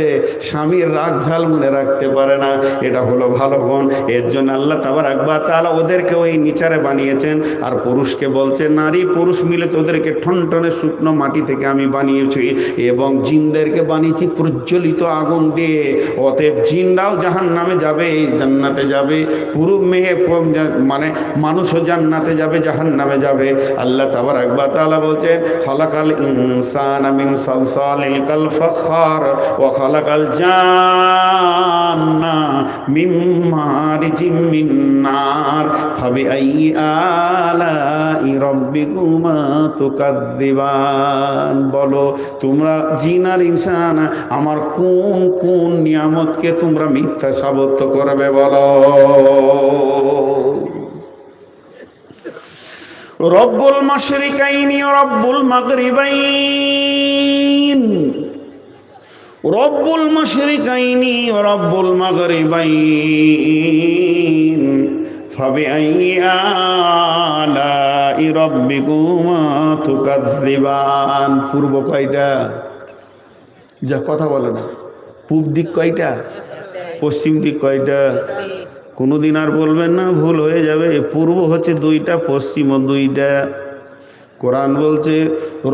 স্বামীর রাগ ঝাল মনে রাখতে পারে না। এটা হলো ভালো গুণ। এর জন্য আল্লাহ তাবারক ওয়া তাআলা ওদেরকে ওই নিচারে বানিয়েছেন। আর পুরুষকে বলছেন নারী পুরুষ মিলে তোদেরকে ঠনঠনে শুকনো মাটি থেকে আমি বানিয়েছি এবং জিনদেরকে বানিয়েছি প্রজ্বলিত আগুন দিয়ে। অতএব জিনরাও জাহান্নামে যাবে, জান্নাতে যাবে। পুরো মেয়ে মানে মানুষও জান্নাতে যাবে, জাহান্নামে যাবে। আল্লাহ তাবারক ওয়া তাআলা বলছেন খালাকাল ইনসানা মিন সালসালিল কাল ফাখার ওয়া খালাকাল জান্না মিন মারিজিম মিন নার ফাবিআইয়ি আলাই রাব্বিকুমা তুকাদ্দিবান। বলো তোমরা জিন আর ইনসান আমার কোন কোন নিয়ামতকে তোমরা মিথ্যা সাব্যস্ত করবে বলো? রব্বুল মাশরিকাইনি রব্বুল মাগরিবাইন, রব্বুল মাশরিকাইনি রব্বুল মাগরিবাইন ফাবিআইয়ি আলাই রাব্বিকুমা তুকাযযিবান। পূর্ব কয়টা? যা কথা বলে না। পূব দিক কয়টা? পশ্চিম দিক কয়টা? কোনোদিন আর বলবেন না, ভুল হয়ে যাবে। পূর্ব হচ্ছে 2টা, পশ্চিম 2টা। কোরআন বলছে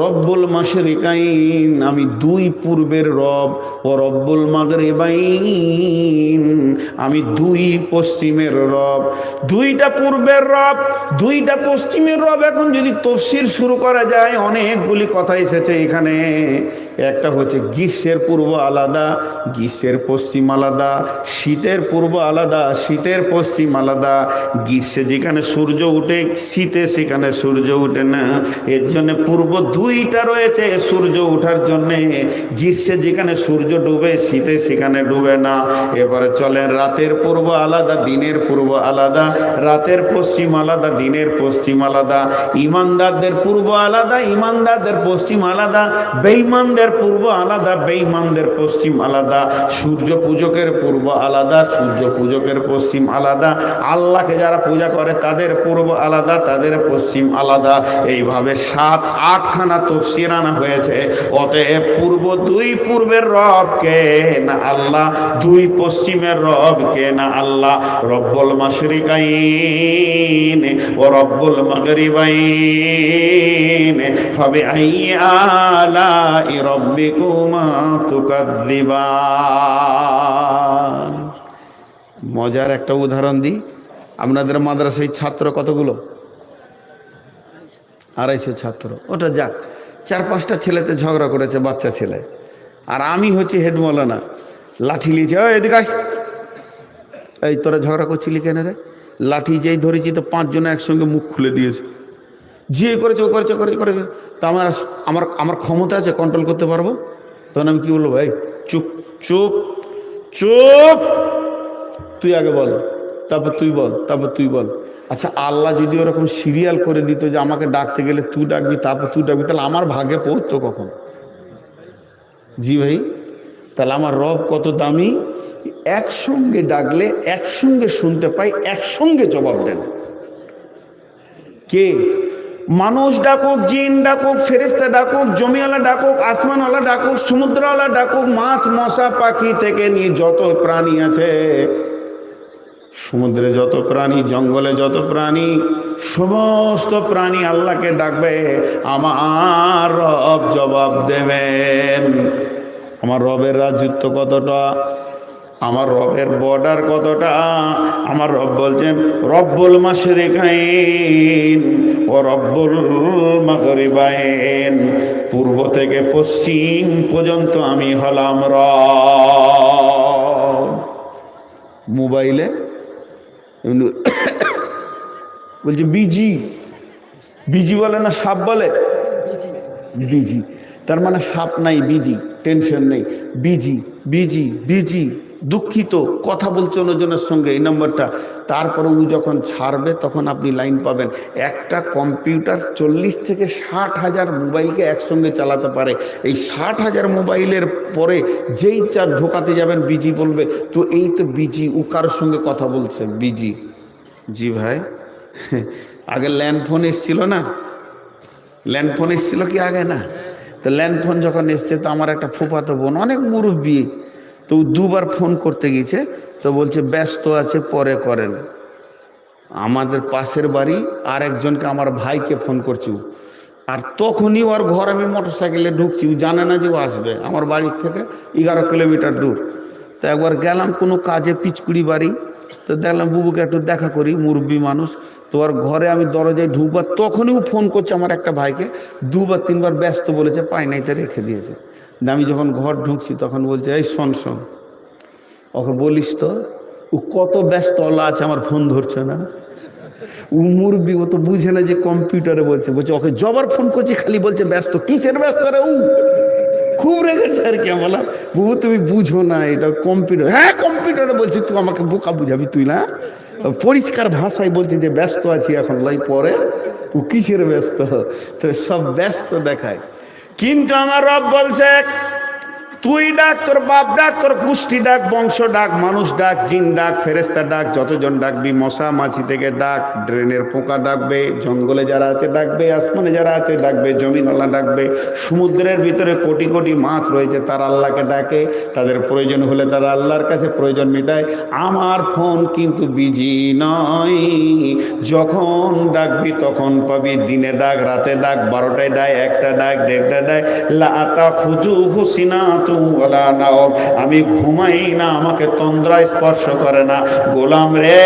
রব্বুল মাশরিকাইন, আমি 2 পূর্বের রব, ও রব্বুল মাগরিবাইন, আমি 2 পশ্চিমের রব। 2টা পূর্বের রব, 2টা পশ্চিমের রব। এখন যদি তাফসীর শুরু করা যায় অনেকগুলি কথা এসেছে এখানে। একটা হচ্ছে গ্রীষ্মের পূর্ব আলাদা, গ্রীষ্মের পশ্চিম আলাদা। শীতের পূর্ব আলাদা, শীতের পশ্চিম আলাদা। গ্রীষ্মে যেখানে সূর্য উঠে, শীতে সেখানে সূর্য উঠে না। এর জন্য পূর্ব 2টা রয়েছে সূর্য ওঠার জন্যে। গ্রীষ্মে যেখানে সূর্য ডুবে, শীতে সেখানে ডুবে না। এবারে চলেন রাতের পূর্ব আলাদা, দিনের পূর্ব আলাদা। রাতের পশ্চিম আলাদা, দিনের পশ্চিম আলাদা। ইমানদারদের পূর্ব আলাদা, ইমানদারদের পশ্চিম আলাদা। বেঈমানদের পূর্ব আলাদা, বেঈমানদের পশ্চিম আলাদা। সূর্য পূজকের পূর্ব আলাদা, সূর্য পূজকের পশ্চিম আলাদা। আল্লাহকে যারা পূজা করে তাদের পূর্ব আলাদা, তাদের পশ্চিম আলাদা। এইভাবে এভাবে 7-8খানা তাফসীর আনা হয়েছে। অতএব পূর্বের রব কে না আল্লাহ, দুই পশ্চিমের রব কে না আল্লাহ। রব্বুল মাশরিকাইন ও রব্বুল মাগরিবাইন ফাবিআইয়ি আলাই রাব্বিকুমা তুকাযযিবান। মজার একটা উদাহরণ দিই। আপনাদের মাদ্রাসায় ছাত্র কতগুলো? 250 ছাত্র। ওটা যাক, 4-5টা ছেলেতে ঝগড়া করেছে, বাচ্চা ছেলে, আর আমি হচ্ছি হেড মৌলানা, লাঠি লিয়েছে, ওই এদিকে আয়, এই তোরা ঝগড়া করছিলি কেন রে? লাঠি যেই ধরেছি তো 5 জনে একসঙ্গে মুখ খুলে দিয়েছে, যে করেছে ও করেছে করেছে। তা আমার ক্ষমতা আছে, কন্ট্রোল করতে পারবো? তখন আমি কি বলবো? ভাই চুপ চুপ চুপ, তুই আগে বল, তারপর তুই বল, তারপর তুই বল। আচ্ছা, আল্লাহ যদি ওরকম সিরিয়াল করে দিত যে আমাকে ডাকতে গেলে তুই ডাকবি, তারপর তুই ডাকবি, তাহলে আমার ভাগে পড়তো কখন? জি ভাই, তাহলে আমার রব কত দামি। একসঙ্গে ডাকলে একসঙ্গে শুনতে পাই, একসঙ্গে জবাব দেন। কে? মানুষ ডাকুক, জিন ডাকুক, ফেরেশতা ডাকুক, জমিওয়ালা ডাকুক, আসমানওয়ালা ডাকুক, সমুদ্রওয়ালা ডাকুক, মাছ মশা পাখি থেকে নিয়ে যত প্রাণী আছে, সমুদ্রে যত প্রাণী, জঙ্গলে যত প্রাণী, সমস্ত প্রাণী আল্লাহকে ডাকবে, আমার রব জবাব দেবেন। আমার রবের রাজত্ব কতটা, আমার রবের বর্ডার কতটা। আমার রব বলছেন রব্বুল মাশরিকাইন ও রব্বুল মাগরিবাইন, পূর্ব থেকে পশ্চিম পর্যন্ত আমি হলাম রব। মোবাইলে বলছে বিজি, বিজি বলে না সাপ বলে? বিজি, তার মানে সাপ নাই, বিজি, টেনশন নেই, বিজি বিজি বিজি, দুঃখিত, কথা বলছে অন্যজনের সঙ্গে, এই নম্বরটা। তারপরে ও যখন ছাড়বে তখন আপনি লাইন পাবেন। একটা কম্পিউটার 40 থেকে 60,000 মোবাইলকে একসঙ্গে চালাতে পারে। এই 60,000 মোবাইলের পরে যেই চার ঢোকাতে যাবেন বিজি বলবে, তো এই তো বিজি, ও কারোর সঙ্গে কথা বলছে, বিজি। জি ভাই, আগে ল্যান্ডফোন এসছিল না? ল্যান্ডফোন এসছিল কি আগে না? তো ল্যান্ডফোন যখন এসছে, তো আমার একটা ফুফাতো বোন, অনেক মুরব্বী, তো 2বার ফোন করতে গিয়েছে, তো বলছে ব্যস্ত আছে, পরে করেন। আমাদের পাশের বাড়ি আর একজনকে, আমার ভাইকে ফোন করছি, আর তখনই ওর ঘর, আমি মোটরসাইকেলে ঢুকছি, ও জানে না যে ও আসবে আমার বাড়ির থেকে 11 কিলোমিটার দূর। তো একবার গেলাম কোনো কাজে, পিচকুড়ি বাড়ি, তো দেখলাম বুবুকে একটু দেখা করি, মুরব্বী মানুষ। তো ওর ঘরে আমি দরজায় ঢুকবার তখনই ও ফোন করছে আমার একটা ভাইকে, 2-3বার ব্যস্ত বলেছে, পাই নাই, তো রেখে দিয়েছে। আমি যখন ঘর ঢুকছি তখন বলছে, এই শোন শোন, ওকে বলিস তো ও কত ব্যস্ত ওলা আছে, আমার ফোন ধরছে না। ও মুরব্বী, ও তো বুঝে না যে কম্পিউটারে বলছে। ওকে জবার ফোন করছি, খালি বলছে ব্যস্ত। কিসের ব্যস্ত রে? ও খুব রেগেছে আর কি। বললাম, বুবু তুমি বুঝো না, এটা কম্পিউটার। হ্যাঁ কম্পিউটারে বলছি, তুই আমাকে বোকা বুঝাবি তুই না? পরিষ্কার ভাষায় বলছি যে ব্যস্ত আছি এখন, লাই পরে ও কিসের ব্যস্ত? তো সব ব্যস্ত দেখায়। কিন্তু আমার রব বলছে, তুই ডাক, তোর বাপ ডাক, তোর গোষ্ঠী ডাক, বংশ ডাক, মানুষ ডাক, জিন ডাক, ফেরেশতা ডাক, যতজন ডাকবি, মশা মাছি থেকে ডাক, ড্রেনের পোকা ডাকবে, জঙ্গলে যারা আছে ডাকবে, আসমানে যারা আছে ডাকবে, জমিনওয়ালা ডাকবে, সমুদ্রের ভিতরে কোটি কোটি মাছ রয়েছে, তারা আল্লাহকে ডাকে, তাদের প্রয়োজন হলে তারা আল্লাহর কাছে প্রয়োজন মেটায়। আমার ফোন কিন্তু বিজি নয়, যখন ডাকবি তখন পাবি। দিনে ডাক, রাতে ডাক, 12টায় ডাক, 1টা ডাক, 1:30টা ডাক, লা তাখুযুহু সিনাতুন ওয়ালা নাওম, আমি ঘুমাই না, আমাকে তন্দ্রা স্পর্শ করে না। গোলাম রে,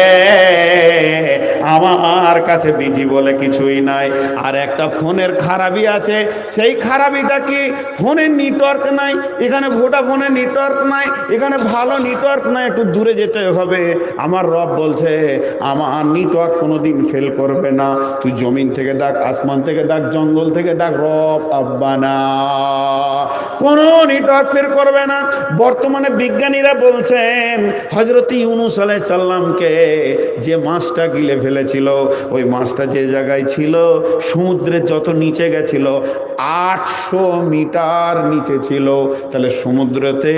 আমার কাছে বিজি বলে কিছুই নাই। আর একটা ফোনের খারাপি আছে, সেই খারাপিটা কি? ফোনের নেটওয়ার্ক নাই। এখানে ভোডাফোনের নেটওয়ার্ক নাই, এখানে ভালো নেটওয়ার্ক নাই, একটু দূরে যেতে হবে। আমার রব বলছে, আমার নেটওয়ার্ক কোনোদিন ফেল করবে না। তুই জমিন থেকে ডাক, আসমান থেকে ডাক, জঙ্গল থেকে ডাক, রব আব্বানা, কোনো নেটওয়ার্ক চলাফেরা করবে না। বর্তমানে বিজ্ঞানীরা বলছেন হযরত ইউনূস আলাইহিস সালামকে যে মাছটা গিলে ফেলেছিল, ওই মাছটা যে জায়গায় ছিল সমুদ্রের যত নিচে গেছিল 800 মিটার নিচে ছিল। তাহলে সমুদ্রতে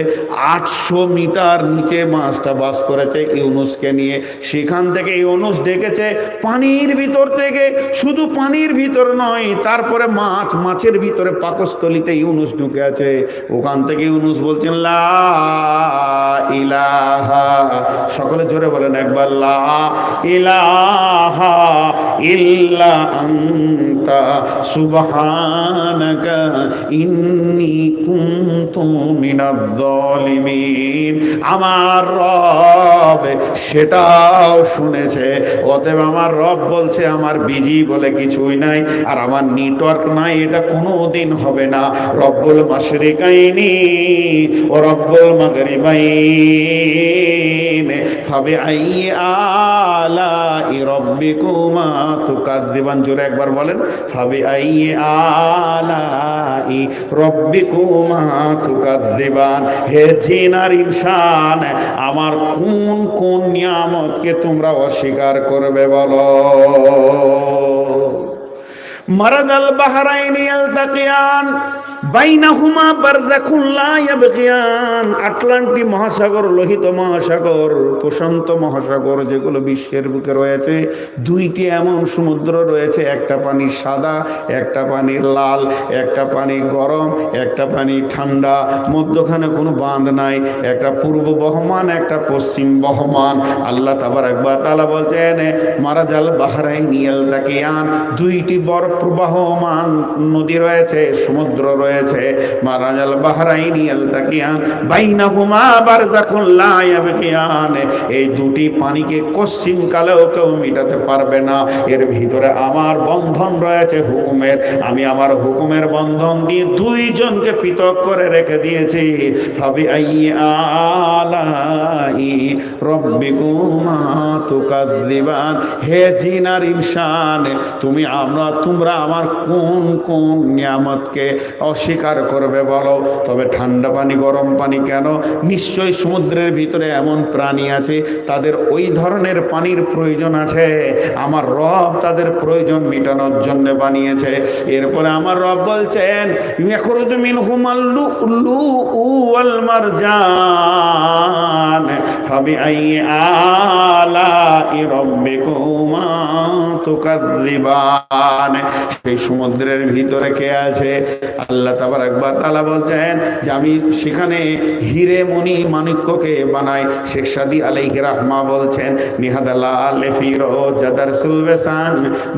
800 মিটার নিচে মাছটা বাস করেছে ইউনূসকে নিয়ে। সেখান থেকে ইউনূস ডেকেছে পানির ভিতর থেকে, শুধু পানির ভিতর নয়, তারপরে মাছের ভিতরে পাকস্থলিতে ইউনূস ঢুকে আছে। ওখান থেকে ইউনূস বলছেন লা ইলাহা, সকলে জোরে বলেন একবার, লা ইলাহা ইল্লা আনতা সুবহানাকা ইন্নী কুনতু মিনাজ জালিমিন। আমার রব সেটাও শুনেছে। অতএব আমার রব বলছে আমার বিজি বলে কিছুই নাই, আর আমার নেটওয়ার্ক নাই, এটা কোনোদিন হবে না। রব্বুল মাশরিকাইনি ও রব্বুল মাগরিবাইন ফাবিআইয়ি আলাই রাব্বিকুমা তুকাযযিবান। জোরে একবার বলেন, ফাবিআইয়ি আলাই রাব্বিকুমা তুকাযযিবান। হে জিন আর ইনসান, আমার কোন কোন নিয়ামতকে তোমরা অস্বীকার করবে বলো। মারাদাল বাহরাইনি ইয়ালতাকিয়ান বাইনাহুমা বারযাখুন লা ইয়াবগিয়ান। আটলান্টিক মহাসাগর, লোহিত মহাসাগর, প্রশান্ত মহাসাগর যেগুলো বিশ্বের বুকে রয়েছে, দুইটি এমন সমুদ্র রয়েছে, একটা পানি সাদা, একটা পানি লাল, একটা পানি গরম, একটা পানি ঠান্ডা, মধ্যখানে কোনো বাঁধ নাই, একটা পূর্ব বহমান, একটা পশ্চিম বহমান। আল্লাহ তাবারাক ওয়া তাআলা বলছেন মারাজাল বাহরাইনি ইয়ালতাকিয়ান, দুইটি বরফ প্রবাহমান নদী রয়েছে, সমুদ্র রয়েছে। মারাজাল বাহরাইনি ইয়ালতাকিয়ান বাইনাহুমা বারযাখুন লা ইয়াবগিয়ান। এই দুটি পানিকে কশ্চিন কালেও কেউ মিটাতে পারবে না। এর ভিতরে আমার বন্ধন রয়েছে হুকুমের। আমি আমার হুকুমের বন্ধন দিয়ে দুইজনকে পৃথক করে রেখে দিয়েছি। ফাবিআইয়ি আলাই রাব্বিকুমা তুকাযযিবান। হে জিন আর ইনসান, তোমরা আমার কোন কোন নিয়ামতকে অস্বীকার করবে বলো। তবে ঠান্ডা পানি গরম পানি কেন? নিশ্চয়ই সমুদ্রের ভিতরে এমন প্রাণী আছে তাদের ওই ধরনের পানির প্রয়োজন আছে। আমার রব তাদের প্রয়োজন মেটানোর জন্য বানিয়েছে। এরপরে আমার রব বলছেন ইয়াখরুজু মিনহুমাল লুলুউ ওয়াল মারজান ফাবিআইয়ি আলাই রাব্বিকুমা তুকাযযিবান। সেই সমুদ্রের ভিতরে কে আছে? আল্লাহ তাবারাক ওয়া তাআলা বলছেন যে আমি সেখানে হিরে মণি মাণিক্যকে বানাই। শেখ সাদী আলাইহি রাহমা বলছেন নিহাদালাল ফিরোজাদার সুলবেসান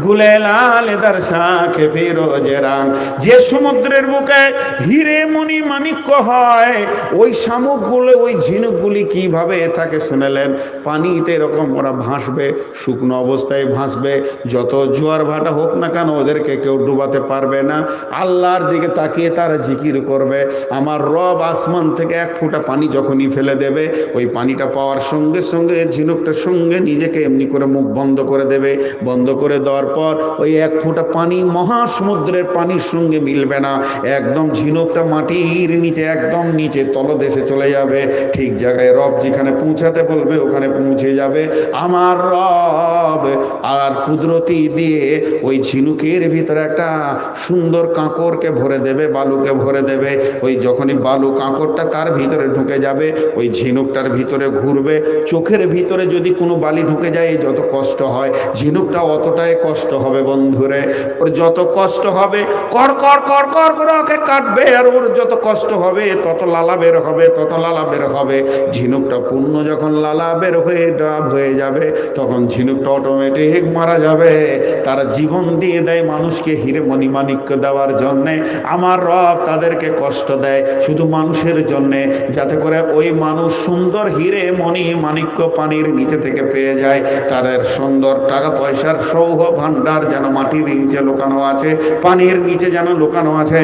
গুলেলাল দারসা কে ফিরোজেরান। যে সমুদ্রের বুকে হিরে মণি মাণিক্য হয়, ওই শামুকগুলো, ওই ঝিনুকগুলি কিভাবে থাকে শুনেলেন? পানিতে এরকম ওরা ভাসবে, শুকনো অবস্থায় ভাসবে। যত জোয়ার ভাটা হোক না কেন ওদেরকে কেউ ডুবাতে পারবে না। আল্লাহর দিকে তাকিয়ে তারা জিকির করবে। আমার রব আসমান থেকে এক ফোঁটা পানি যখনই ফেলে দেবে, ওই পানিটা পাওয়ার সঙ্গে সঙ্গে ঝিনুকটার সঙ্গে নিজেকে এমনি করে মুখ বন্ধ করে দেবে। বন্ধ করে দেওয়ার পর ওই এক ফোঁটা পানি মহাসমুদ্রের পানির সঙ্গে মিলবে না। একদম ঝিনুকটা মাটির নিচে, একদম নিচে তলদেশে চলে যাবে। ঠিক জায়গায় রব যেখানে পৌঁছাতে বলবে ওখানে পৌঁছে যাবে। আমার রব আর কুদরতি দিয়ে ওই ঝিনুকের ভিতরে একটা সুন্দর কাঁকরকে ভরে দেবে, বালুকে ভরে দেবে। ওই যখনই বালু কাঁকরটা তার ভিতরে ঢুকে যাবে, ওই ঝিনুকটার ভিতরে ঘুরবে। চোখের ভিতরে যদি কোনো বালি ঢুকে যায় যত কষ্ট হয়, ঝিনুকটা অতটাই কষ্ট হবে বন্ধুরে। ওর যত কষ্ট হবে কর কর কর কর করে ওকে কাটবে, আর ওর যত কষ্ট হবে তত লালা বের হবে, তত লালা বের হবে। ঝিনুকটা পূর্ণ যখন লালা বের হয়ে ডাব হয়ে যাবে, তখন ঝিনুকটা অটোমেটিক মারা যাবে। তারা জীবন দিয়ে দেয় মানুষকে হিরে মণি মাণিক্য দেওয়ার জন্যে। আমার রব তাদেরকে কষ্ট দেয় শুধু মানুষের জন্যে, যাতে করে ওই মানুষ সুন্দর হিরে মণি মাণিক্য পানির নিচে থেকে পেয়ে যায়। তাদের সুন্দর টাকা পয়সার সৌহ ভাণ্ডার যেন মাটির নিচে লুকানো আছে, পানির নিচে যেন লুকানো আছে।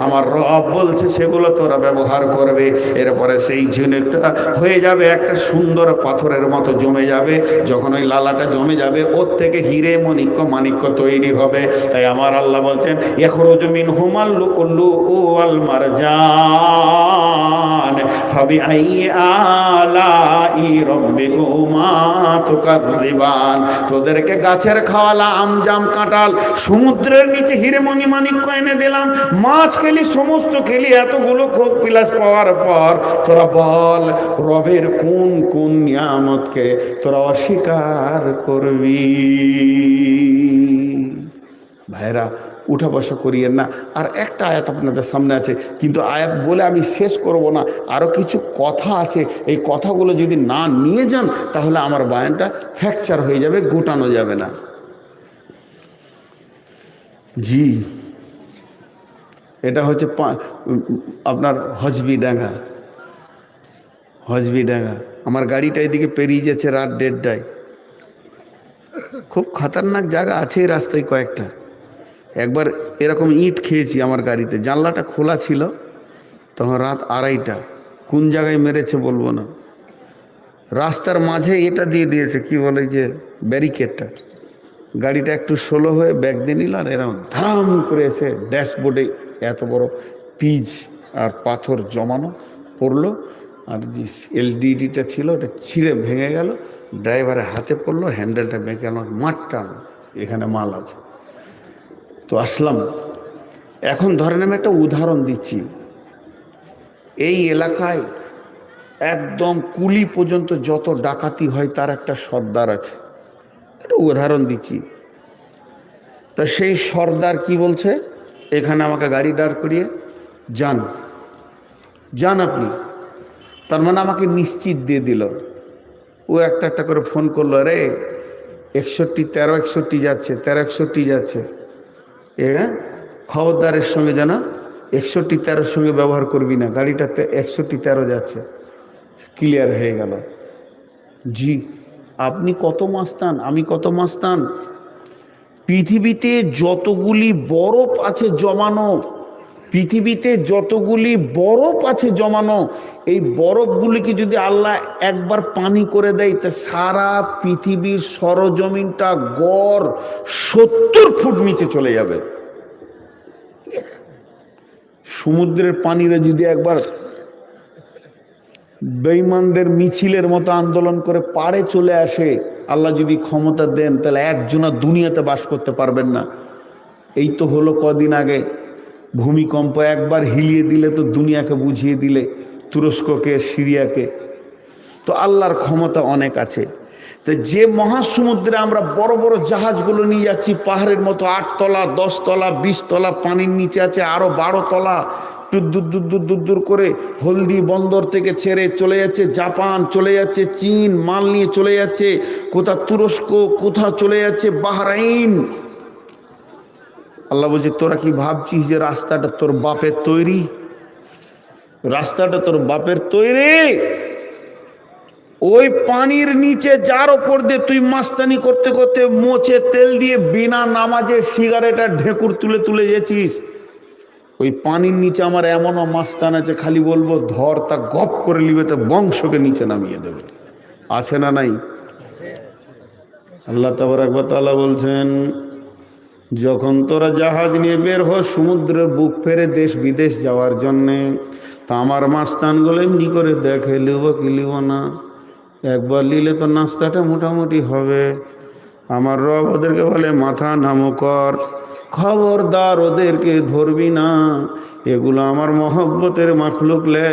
আমার রব বলছে সেগুলো তোরা ব্যবহার করবে। এরপরে সেই ঝিনুকটা হয়ে যাবে একটা সুন্দর পাথরের মতো জমে যাবে। যখন ওই লালাটা জমে যাবে ওর থেকে হিরে মাণিক্য তৈরি হবে। তাই আমার আল্লাহ বলছেন ইয়াখরুজু মিনহুমাল লুলুউ লুলুউ ওয়াল মারজান ফাবিআইয়ি আলাই রাব্বিকুমা তুকাযযিবান। তোদেরকে গাছের খাওয়ালা আম জাম কাঁঠাল, সমুদ্রের নিচে হিরে মণি মাণিক্য এনে দিলাম, মাছ খেলি, সমস্ত খেলি, এতগুলো খোক বিলাস পাওয়ার পর তোরা বল রবের কোন কোন নিয়ামতকে তোরা অস্বীকার করবি? ভাইরা, উঠা বসা করিয়েন না। আর একটা আয়াত আপনাদের সামনে আছে, কিন্তু আয়াত বলে আমি শেষ করব না, আরও কিছু কথা আছে। এই কথাগুলো যদি না নিয়ে যান তাহলে আমার বায়ানটা ফ্র্যাকচার হয়ে যাবে, গোটানো যাবে না। জি, এটা হচ্ছে আপনার হজবিডাঙ্গা। হজবিডাঙ্গা আমার গাড়িটা এদিকে পেরিয়ে যাচ্ছে রাত 1:30টায়। খুব খতরনাক জায়গা আছে এই রাস্তায় কয়েকটা। একবার এরকম ইট খেয়েছি আমার গাড়িতে, জানলাটা খোলা ছিল, তখন রাত 2:30টা। কোন জায়গায় মেরেছে বলবো না, রাস্তার মাঝে এটা দিয়ে দিয়েছে, কি বলে যে ব্যারিকেডটা। গাড়িটা একটু স্লো হয়ে ব্যাগ দিয়ে নিল, আর এরকম ধারাম করে এসে ড্যাশবোর্ডে এত বড় পিচ আর পাথর জমানো পড়লো, আর যে এলডিডিটা ছিল ওটা ছিঁড়ে ভেঙে গেল, ড্রাইভারের হাতে পড়লো, হ্যান্ডেলটা ভেঙে গেল, মাঠটা এখানে মাল আছে। তো আসলাম। এখন ধরেন আমি একটা উদাহরণ দিচ্ছি, এই এলাকায় একদম কুলি পর্যন্ত যত ডাকাতি হয় তার একটা সর্দার আছে, একটা উদাহরণ দিচ্ছি। তা সেই সর্দার কি বলছে, এখানে আমাকে গাড়ি দাঁড় করিয়ে যান, যান আপনি। তার মানে আমাকে নিশ্চিত দিয়ে দিল। ও একটা একটা করে ফোন করলো, রে 61 13 61 যাচ্ছে, 13 61 যাচ্ছে, খবরদারের সঙ্গে জানা 61 13 সঙ্গে ব্যবহার করবি না, গাড়িটাতে 61 13 যাচ্ছে। ক্লিয়ার হয়ে গেল। জি, আপনি কত মাস্তান, আমি কত মাস্তান। পৃথিবীতে যতগুলি বরফ আছে জমানো, পৃথিবীতে যতগুলি বরফ আছে জমানো, এই বরফগুলিকে যদি আল্লাহ একবার পানি করে দেয় তা সারা পৃথিবীর সরজমিনটা গড় 70 ফুট নিচে চলে যাবে। সমুদ্রের পানিরে যদি একবার বেঈমানদের মিছিলের মতো আন্দোলন করে পাড়ে চলে আসে, আল্লাহ যদি ক্ষমতা দেন, তাহলে একজনা দুনিয়াতে বাস করতে পারবেন না। এই তো হলো কদিন আগে ভূমিকম্প, একবার হিলিয়ে দিলে তো দুনিয়াকে বুঝিয়ে দিলে, তুরস্ককে, সিরিয়াকে। তো আল্লাহর ক্ষমতা অনেক আছে। তো যে মহাসমুদ্রে আমরা বড় বড় জাহাজগুলো নিয়ে যাচ্ছি, পাহাড়ের মতো 8 তলা 10 তলা 20 তলা, পানির নিচে আছে আরও 12 তলা, দূর দূর দূর দূর দূর করে হলদি বন্দর থেকে ছেড়ে চলে যাচ্ছে জাপান, চলে যাচ্ছে চীন, মাল নিয়ে চলে যাচ্ছে কোথা তুরস্ক, কোথা চলে যাচ্ছে বাহরাইন। আল্লাহ বলছে, তোরা কি ভাবছিস যে রাস্তাটা তোর বাপের তৈরি? রাস্তাটা তোর বাপের তৈরি? ওই পানির নিচে যার ওপর দিয়ে তুই মাস্তানি করতে করতে মোচে তেল দিয়ে বিনা নামাজে সিগারেট আর ঢেকুর তুলে তুলে গেছিস, ওই পানির নিচে আমার এমনও মাস্তান আছে, খালি বলবো ধর, তা গপ করে নিবে, তা বংশকে নিচে নামিয়ে দেবে। আছে না নাই? আল্লাহ তাবারক ওয়া তাআলা বলছেন, যখন তোরা জাহাজ নিয়ে বের হ সমুদ্রের বুক ফেরে দেশ বিদেশ যাওয়ার জন্যে, তা আমার মাস্তানগুলো এমনি করে দেখে লিব কি লিব না, একবার নিলে তো নাস্তাটা মোটামুটি হবে। আমার রব ওদেরকে বলে, মাথা নামো কর, খবরদার ওদেরকে ধরবি না, এগুলো আমার মহব্বতের মাখলুক লে,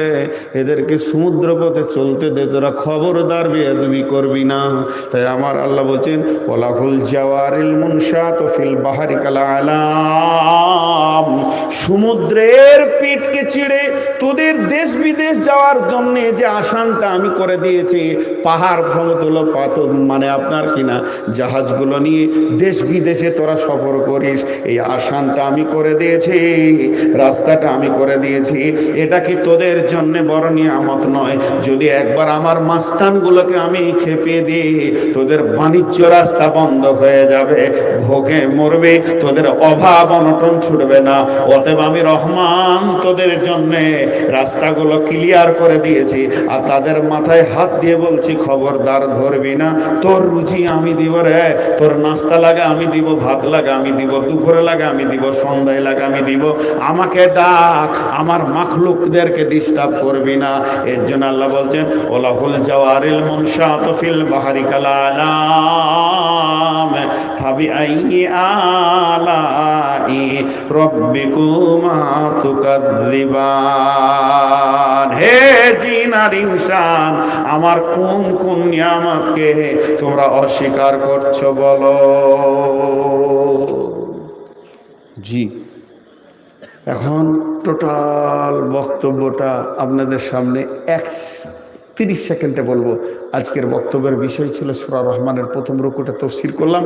এদেরকে সমুদ্র পথে চলতে দে, তোরা খবরদার বেয়াদবি করবি না। তাই আমার আল্লাহ বলছেন, ওয়ালাহুল জাওয়ারিল মুনশাতু ফিল বাহরি কাল আলাম, সমুদ্রের পিঠকে ছিঁড়ে তোদের দেশ বিদেশ যাওয়ার জন্য যে আসানটা আমি করে দিয়েছি, পাহাড় সমতল পাথর মানে আপনার কিনা জাহাজগুলো নিয়ে দেশ বিদেশে তোরা সফর করিস, এই আসানটা আমি করে দিয়েছি, রাস্তাটা আমি করে দিয়েছি। এটা কি তোদের জন্য বড় নিয়ামত নয়? যদি একবার আমার মাস্তানগুলোকে আমি খেপিয়ে দিই, তোদের বাণিজ্য রাস্তা বন্ধ হয়ে যাবে, ভোগে মরবে, তোদের অভাব অনটন ছুটবে না। অতএব আমি রহমান, তোদের জন্যে রাস্তাগুলো ক্লিয়ার করে দিয়েছি, আর তাদের মাথায় হাত দিয়ে বলছি খবরদার ধরবি না, তোর রুচি আমি দিব রে, তোর নাস্তা লাগে আমি দিব, ভাত লাগে আমি দিব, দুপুরে লাগে আমি দিব, সন্ধ্যায় লাগে আমি দিব, আমাকে ডাক, আমার মাখলুকদেরকে ডিস্টার্ব করবি না। এর জন্য আল্লাহ বলছেন ওলাহুল জাওয়ারিল মুনশাত ফিল বাহরি কালালাম ফাবিআইয়ি আলাই রাব্বিকুমা তুকাযযিবান। হে জিন আর ইনসান, আমার কোন কোন নিয়ামতকে তোমরা অস্বীকার করছো বলো। জি, এখন টোটাল বক্তব্যটা আপনাদের সামনে 30 সেকেন্ডে বলবো। আজকের বক্তব্যের বিষয় ছিল সূরা রহমানের প্রথম রুকুটা তাফসীর করলাম।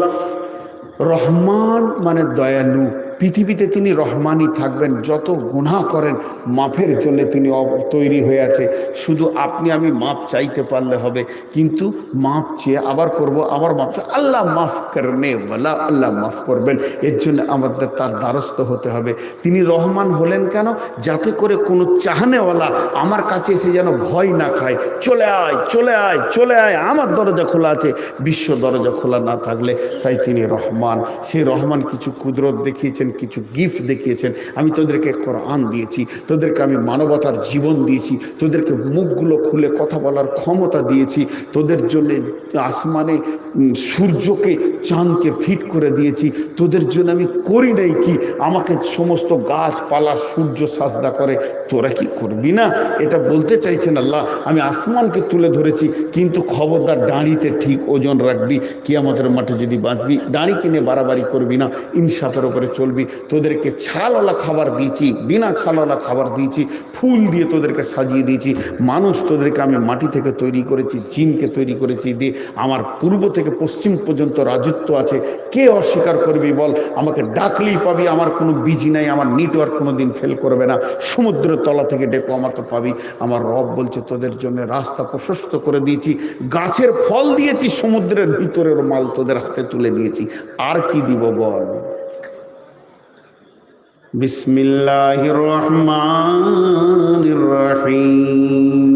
রহমান মানে দয়ালু, পৃথিবীতে তিনি রহমানই থাকবেন। যত গুনাহ করেন মাফের জন্য তিনি তৈরি হয়ে আছে, শুধু আপনি আমি মাফ চাইতে পারলে হবে। কিন্তু মাফ চেয়ে আবার করব, আবার মাফ, আল্লাহ মাফ করনে ওয়ালা, আল্লাহ মাফ করবেন। এর জন্য আমাদের তার দ্বারস্থ হতে হবে। তিনি রহমান হলেন কেন? যাতে করে কোনো চাহনেওয়ালা আমার কাছে এসে যেন ভয় না খায়, চলে আয় চলে আয় চলে আয়, আমার দরজা খোলা আছে, বিশ্ব দরজা খোলা না থাকলে। তাই তিনি রহমান। সেই রহমান কিছু কুদরত দেখিয়েছেন, কিছু গিফট দেখিয়েছেন। আমি তোদেরকে কোরআন দিয়েছি, তোদেরকে আমি মানবতার জীবন দিয়েছি, তোদেরকে মুখগুলো খুলে কথা বলার ক্ষমতা দিয়েছি, তোদের জন্য আসমানে সূর্যকে চাঁদকে ফিট করে দিয়েছি, তোদের জন্য আমি করি নাই কি, আমাকে সমস্ত গাছপালা সূর্য সাজদা করে, তোরা কি করবি না? এটা বলতে চাইছেন আল্লাহ। আমি আসমানকে তুলে ধরেছি, কিন্তু খবরদার দাঁড়িতে ঠিক ওজন রাখবি, কিয়ামতের মাঠে যদি বাঁচবি দাঁড়ি কিনে বাড়াবাড়ি করবি না, ইনসাফের ওপরে চলবি। তোদেরকে ছালওয়ালা খাবার দিয়েছি, বিনা ছালওয়ালা খাবার দিয়েছি, ফুল দিয়ে তোদেরকে সাজিয়ে দিয়েছি। মানুষ তোদেরকে আমি মাটি থেকে তৈরি করেছি, জিনকে তৈরি করেছি দিয়ে আমার পূর্ব থেকে পশ্চিম পর্যন্ত রাজত্ব আছে। কে অস্বীকার করবি বল? আমাকে ডাকলেই পাবি, আমার কোনো বিজি নাই, আমার নেটওয়ার্ক কোনো দিন ফেল করবে না। সমুদ্রের তলা থেকে ডেকো আমাকে পাবি। আমার রব বলছে তোদের জন্য রাস্তা প্রশস্ত করে দিয়েছি, গাছের ফল দিয়েছি, সমুদ্রের ভিতরের মাল তোদের হাতে তুলে দিয়েছি। আর কি দিব বল? বিসমিল্লাহির রহমানির রহিম।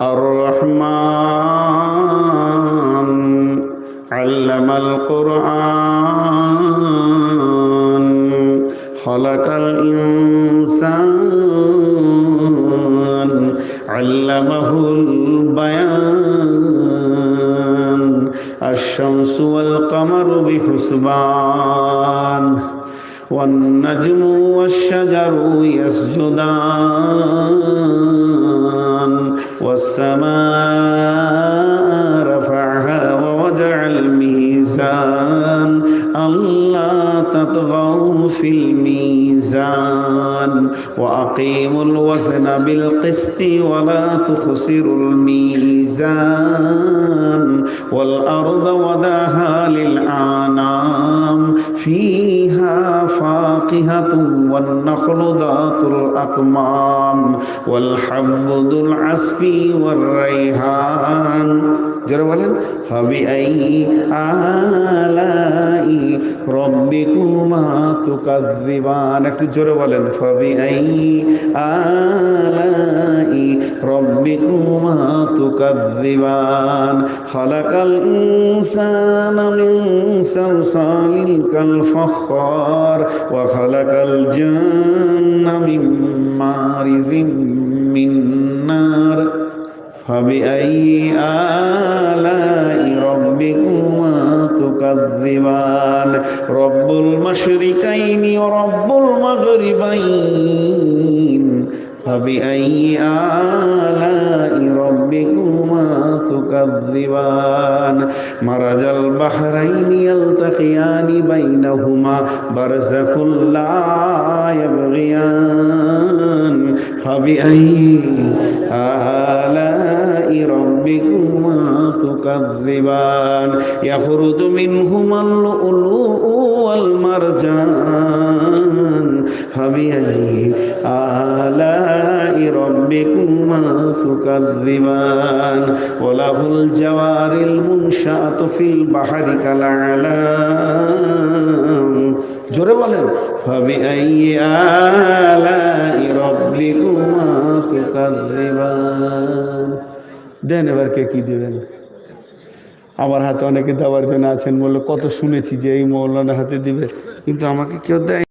আর রহমান আল্লামাল কুরআন খালাকাল ইনসান আল্লামাহুল বায়ান আশ-শামসু ওয়াল কামারু বিহুসবান والنجم والشجر يسجدان والسماء رفعها ووضع الميزان ألا تطغوا في الميزان وأقيموا الوزن بالقسط ولا تخسروا الميزان والأرض وضعها للأنام فيها فاكهة والنخل ذات الأكمام والحب ذو العصف والريحان যারা বলেন ফাবিআইয়ি আলাই রাব্বিকুমা তুকাযযিবান। একটু জোরে বলেন ফাবিআইয়ি আলাই রাব্বিকুমা তুকাযযিবান। খালাকাল ইনসানা মিন সালসালিন কাল ফাখার ওয়া খালাকাল জান্না মিন মারিজিম মিন নার فبأي آلاء ربكما تكذبان رب المشرقين ورب المغربين فبأي آلاء ربكما تكذبان مرج البحرين يلتقيان بينهما برزخ لا يبغيان فبأي آلاء ربكما تكذبان يخرج منهما اللؤلؤ والمرجان فبأي آلاء ربكما ربكما تكذبان وله الجوار المنشآت في البحر كالأعلام জোরে বলেন فبأي آلاء ربكما تكذبان দেন এবার কে কি দেবেন আমার হাতে অনেকে দেওয়ার জন্য আছেন বললো কত শুনেছি যে এই মৌলানা হাতে দিবে কিন্তু আমাকে কেউ দেয়